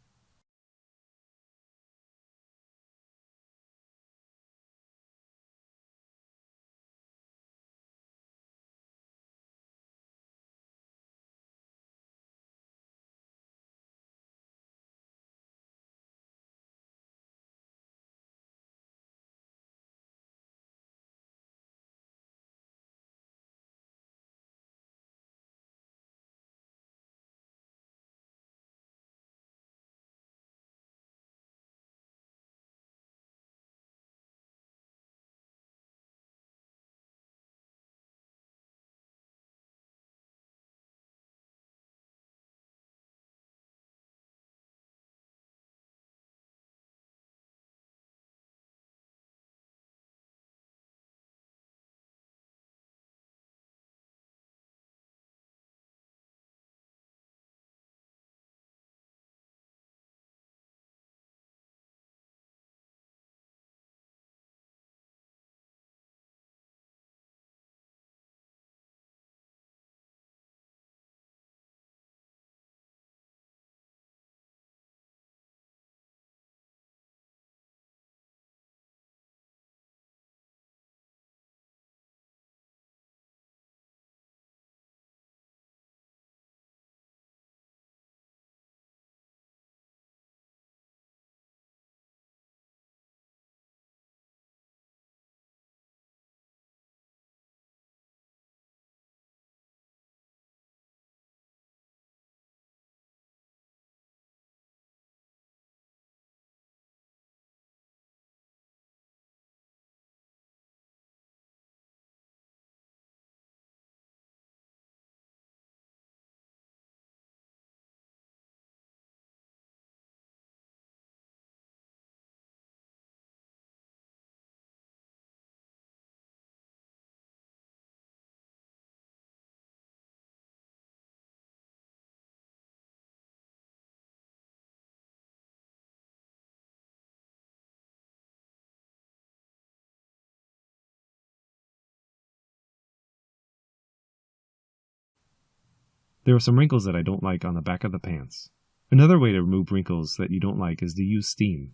There are some wrinkles that I don't like on the back of the pants. Another way to remove wrinkles that you don't like is to use steam.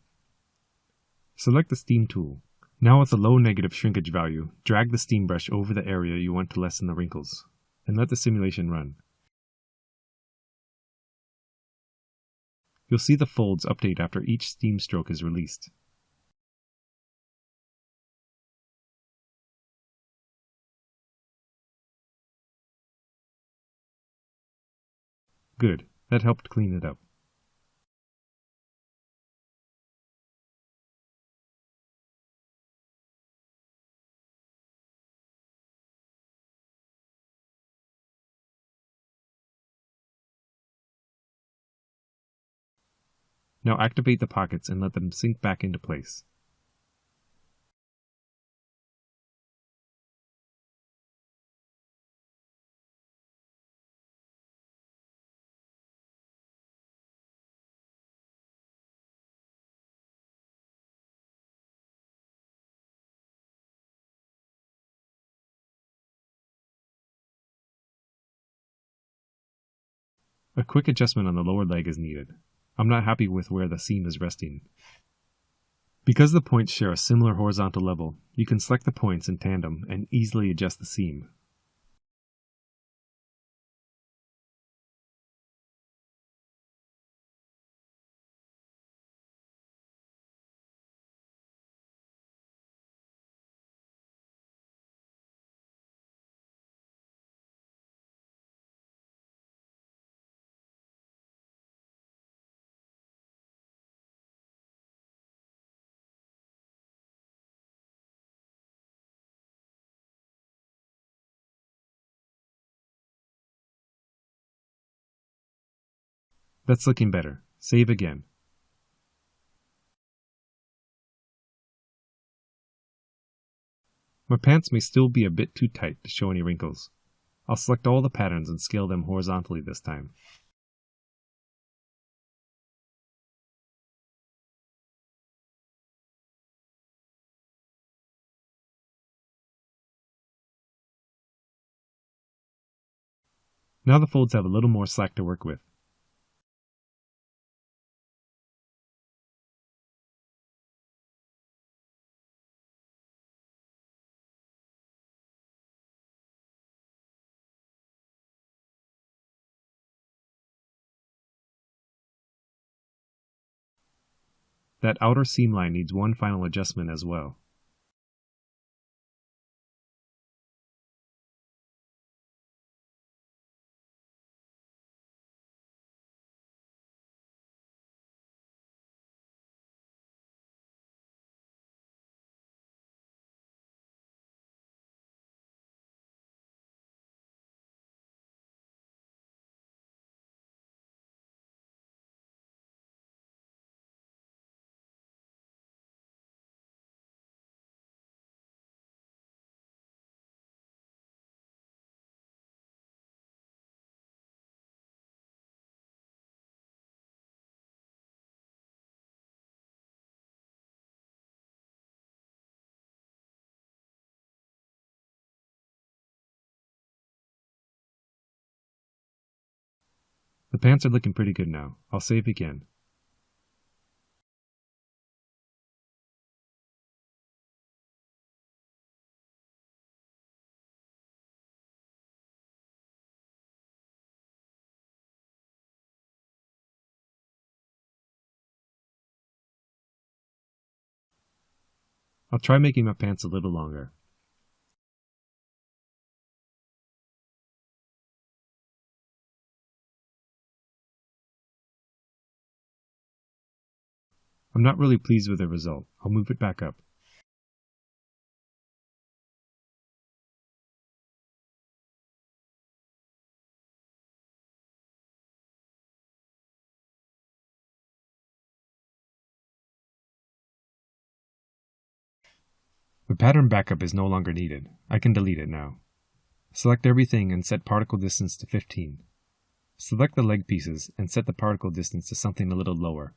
Select the steam tool. Now with a low negative shrinkage value, drag the steam brush over the area you want to lessen the wrinkles, and let the simulation run. You'll see the folds update after each steam stroke is released. Good, that helped clean it up. Now activate the pockets and let them sink back into place. A quick adjustment on the lower leg is needed. I'm not happy with where the seam is resting. Because the points share a similar horizontal level, you can select the points in tandem and easily adjust the seam. That's looking better. Save again. My pants may still be a bit too tight to show any wrinkles. I'll select all the patterns and scale them horizontally this time. Now the folds have a little more slack to work with. That outer seam line needs one final adjustment as well. The pants are looking pretty good now. I'll save again. I'll try making my pants a little longer. I'm not really pleased with the result. I'll move it back up. The pattern backup is no longer needed. I can delete it now. Select everything and set particle distance to 15. Select the leg pieces and set the particle distance to something a little lower.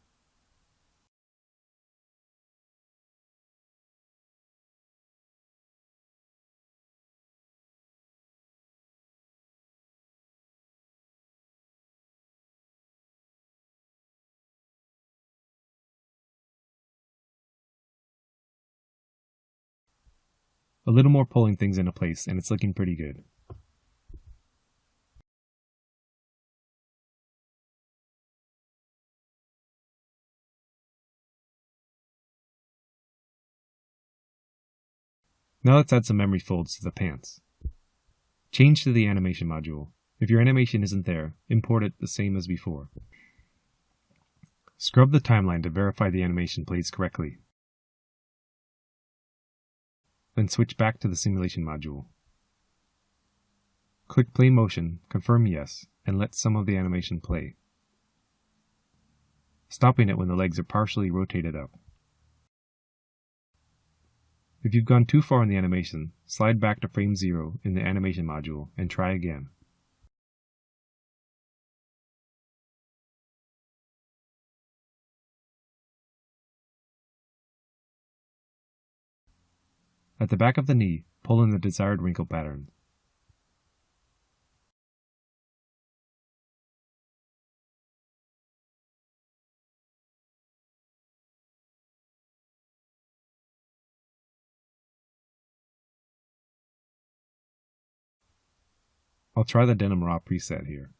A little more pulling things into place and it's looking pretty good. Now let's add some memory folds to the pants. Change to the animation module. If your animation isn't there, import it the same as before. Scrub the timeline to verify the animation plays correctly. Then switch back to the simulation module. Click play motion, confirm yes, and let some of the animation play. stopping it when the legs are partially rotated up. If you've gone too far in the animation, slide back to frame 0 in the animation module and try again. At the back of the knee, pull in the desired wrinkle pattern. I'll try the Denim Raw preset here.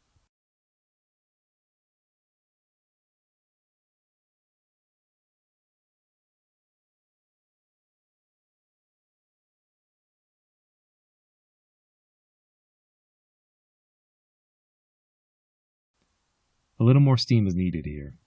A little more steam is needed here.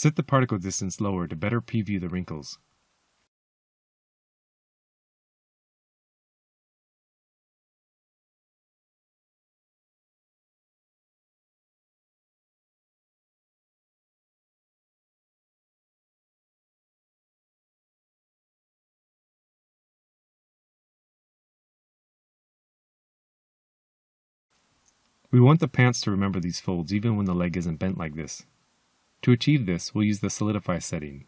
Set the particle distance lower to better preview the wrinkles. We want the pants to remember these folds even when the leg isn't bent like this. To achieve this, we'll use the Solidify setting.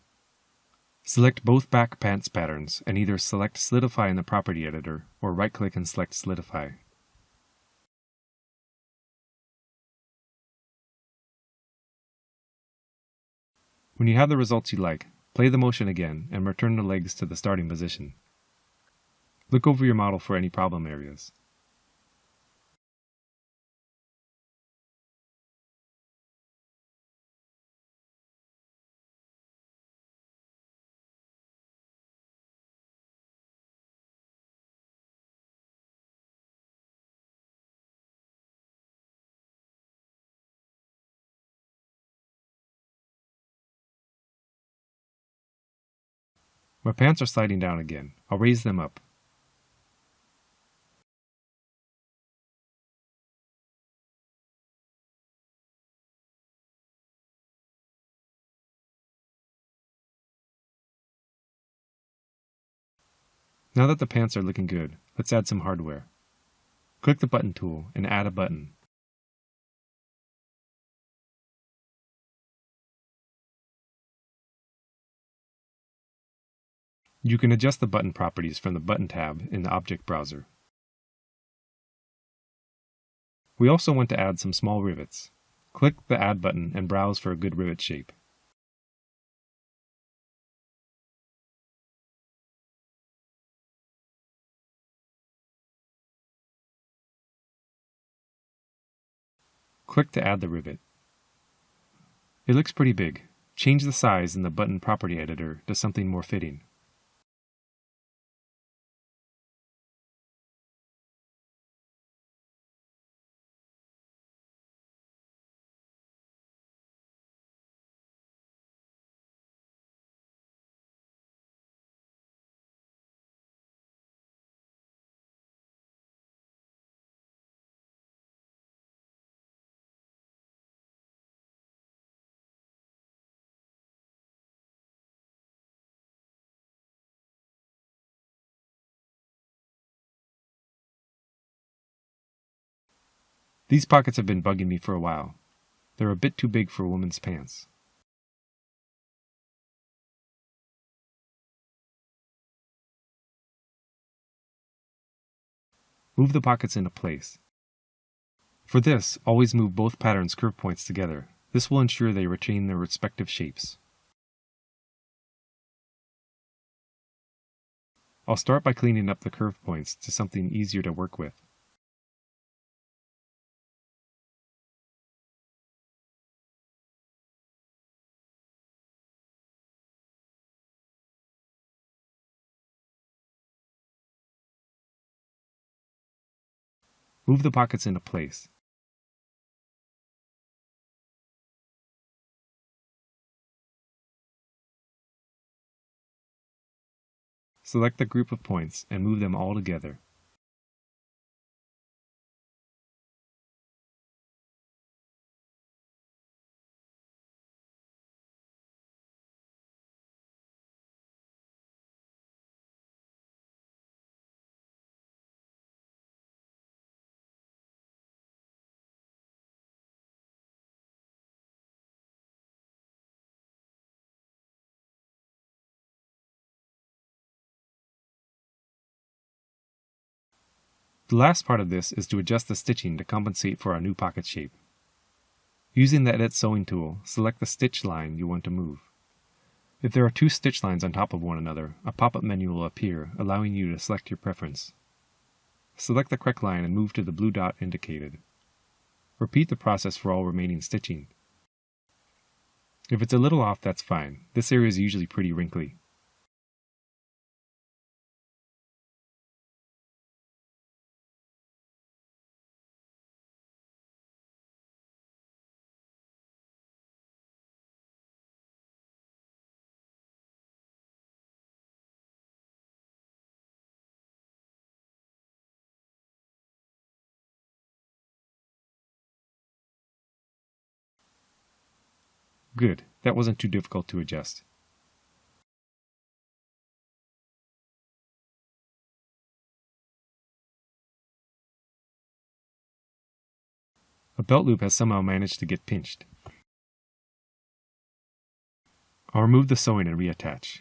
Select both back pants patterns and either select Solidify in the property editor or right-click and select Solidify. When you have the results you like, play the motion again and return the legs to the starting position. Look over your model for any problem areas. My pants are sliding down again. I'll raise them up. Now that the pants are looking good, let's add some hardware. Click the button tool and add a button. You can adjust the button properties from the Button tab in the Object Browser. We also want to add some small rivets. Click the Add button and browse for a good rivet shape. Click to add the rivet. It looks pretty big. Change the size in the button property editor to something more fitting. These pockets have been bugging me for a while. They're a bit too big for a woman's pants. Move the pockets into place. For this, always move both patterns' curve points together. This will ensure they retain their respective shapes. I'll start by cleaning up the curve points to something easier to work with. Move the pockets into place. Select the group of points and move them all together. The last part of this is to adjust the stitching to compensate for our new pocket shape. Using the Edit Sewing tool, select the stitch line you want to move. If there are two stitch lines on top of one another, a pop-up menu will appear, allowing you to select your preference. Select the correct line and move to the blue dot indicated. Repeat the process for all remaining stitching. If it's a little off, that's fine. This area is usually pretty wrinkly. Good, that wasn't too difficult to adjust. A belt loop has somehow managed to get pinched. I'll remove the sewing and reattach.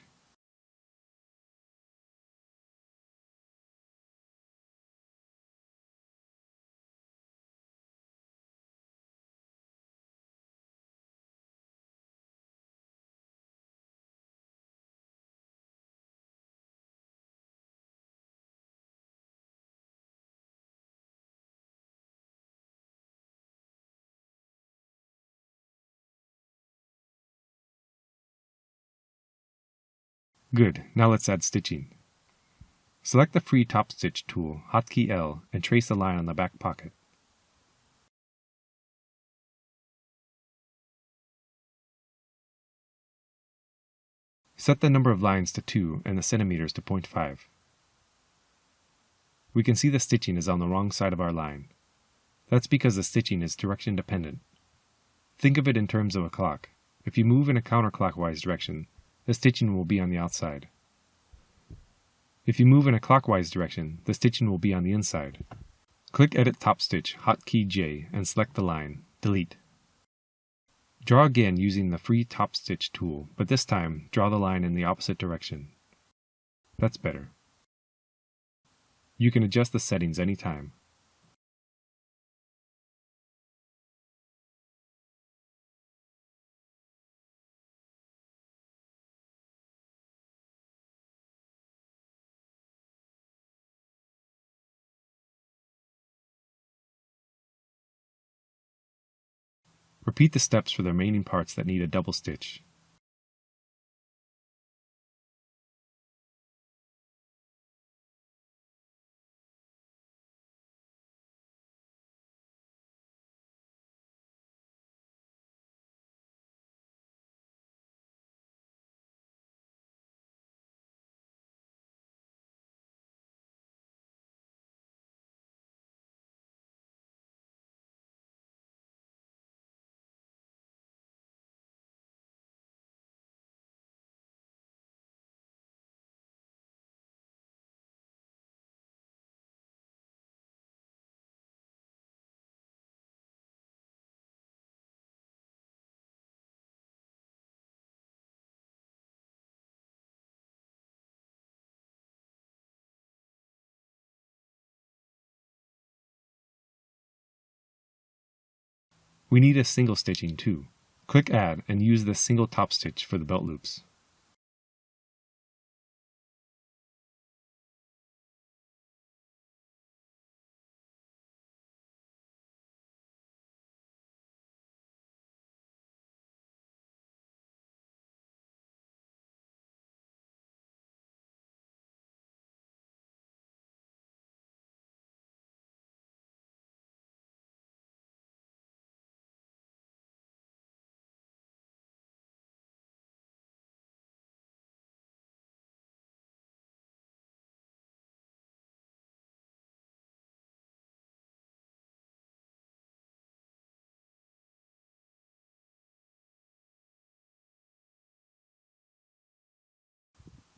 Good, now let's add stitching. Select the free top stitch tool, hotkey L, and trace a line on the back pocket. Set the number of lines to 2 and the centimeters to 0.5. We can see the stitching is on the wrong side of our line. That's because the stitching is direction dependent. Think of it in terms of a clock. If you move in a counterclockwise direction, the stitching will be on the outside. If you move in a clockwise direction, the stitching will be on the inside. Click Edit Top Stitch, hotkey J, and select the line. Delete. Draw again using the free Top Stitch tool, but this time, draw the line in the opposite direction. That's better. You can adjust the settings anytime. Repeat the steps for the remaining parts that need a double stitch. We need a single stitching too. Click Add and use the single top stitch for the belt loops.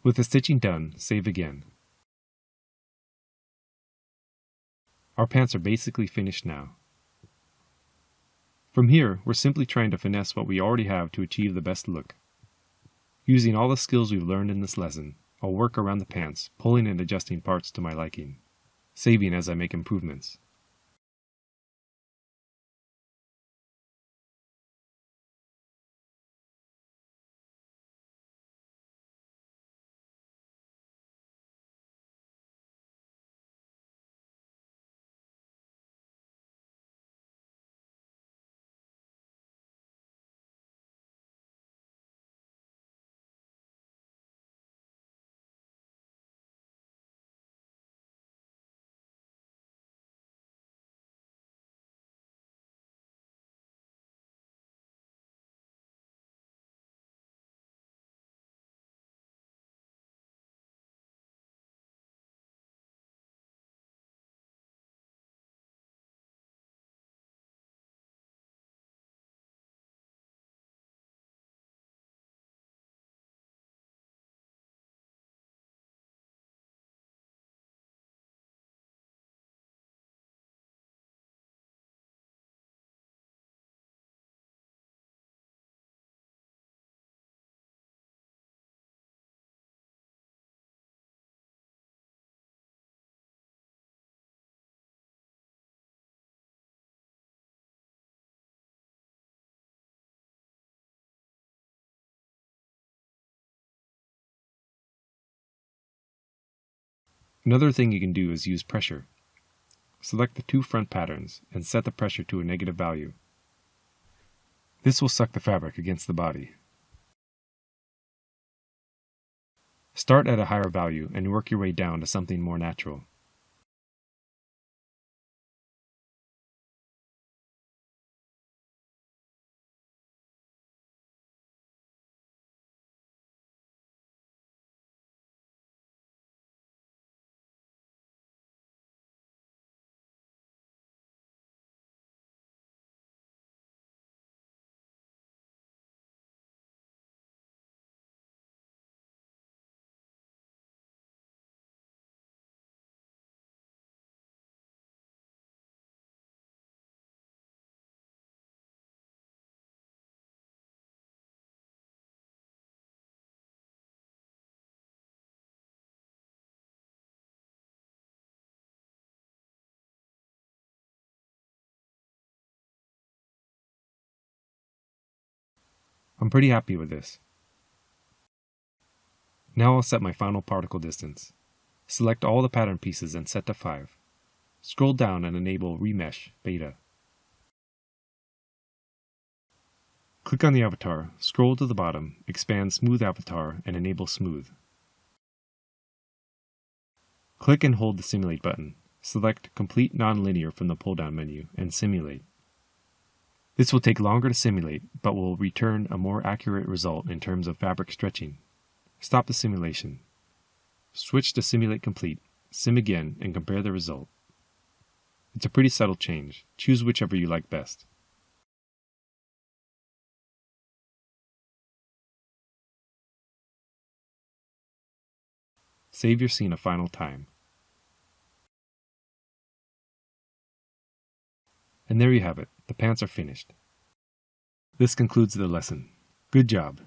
With the stitching done, save again. Our pants are basically finished now. From here, we're simply trying to finesse what we already have to achieve the best look. Using all the skills we've learned in this lesson, I'll work around the pants, pulling and adjusting parts to my liking, saving as I make improvements. Another thing you can do is use pressure. Select the two front patterns and set the pressure to a negative value. This will suck the fabric against the body. Start at a higher value and work your way down to something more natural. I'm pretty happy with this. Now I'll set my final particle distance. Select all the pattern pieces and set to 5. Scroll down and enable Remesh Beta. Click on the avatar, scroll to the bottom, expand Smooth Avatar, and enable Smooth. Click and hold the Simulate button. Select Complete Nonlinear from the pull-down menu and simulate. This will take longer to simulate, but will return a more accurate result in terms of fabric stretching. Stop the simulation. Switch to Simulate Complete, sim again, and compare the result. It's a pretty subtle change. Choose whichever you like best. Save your scene a final time. And there you have it. The pants are finished. This concludes the lesson. Good job.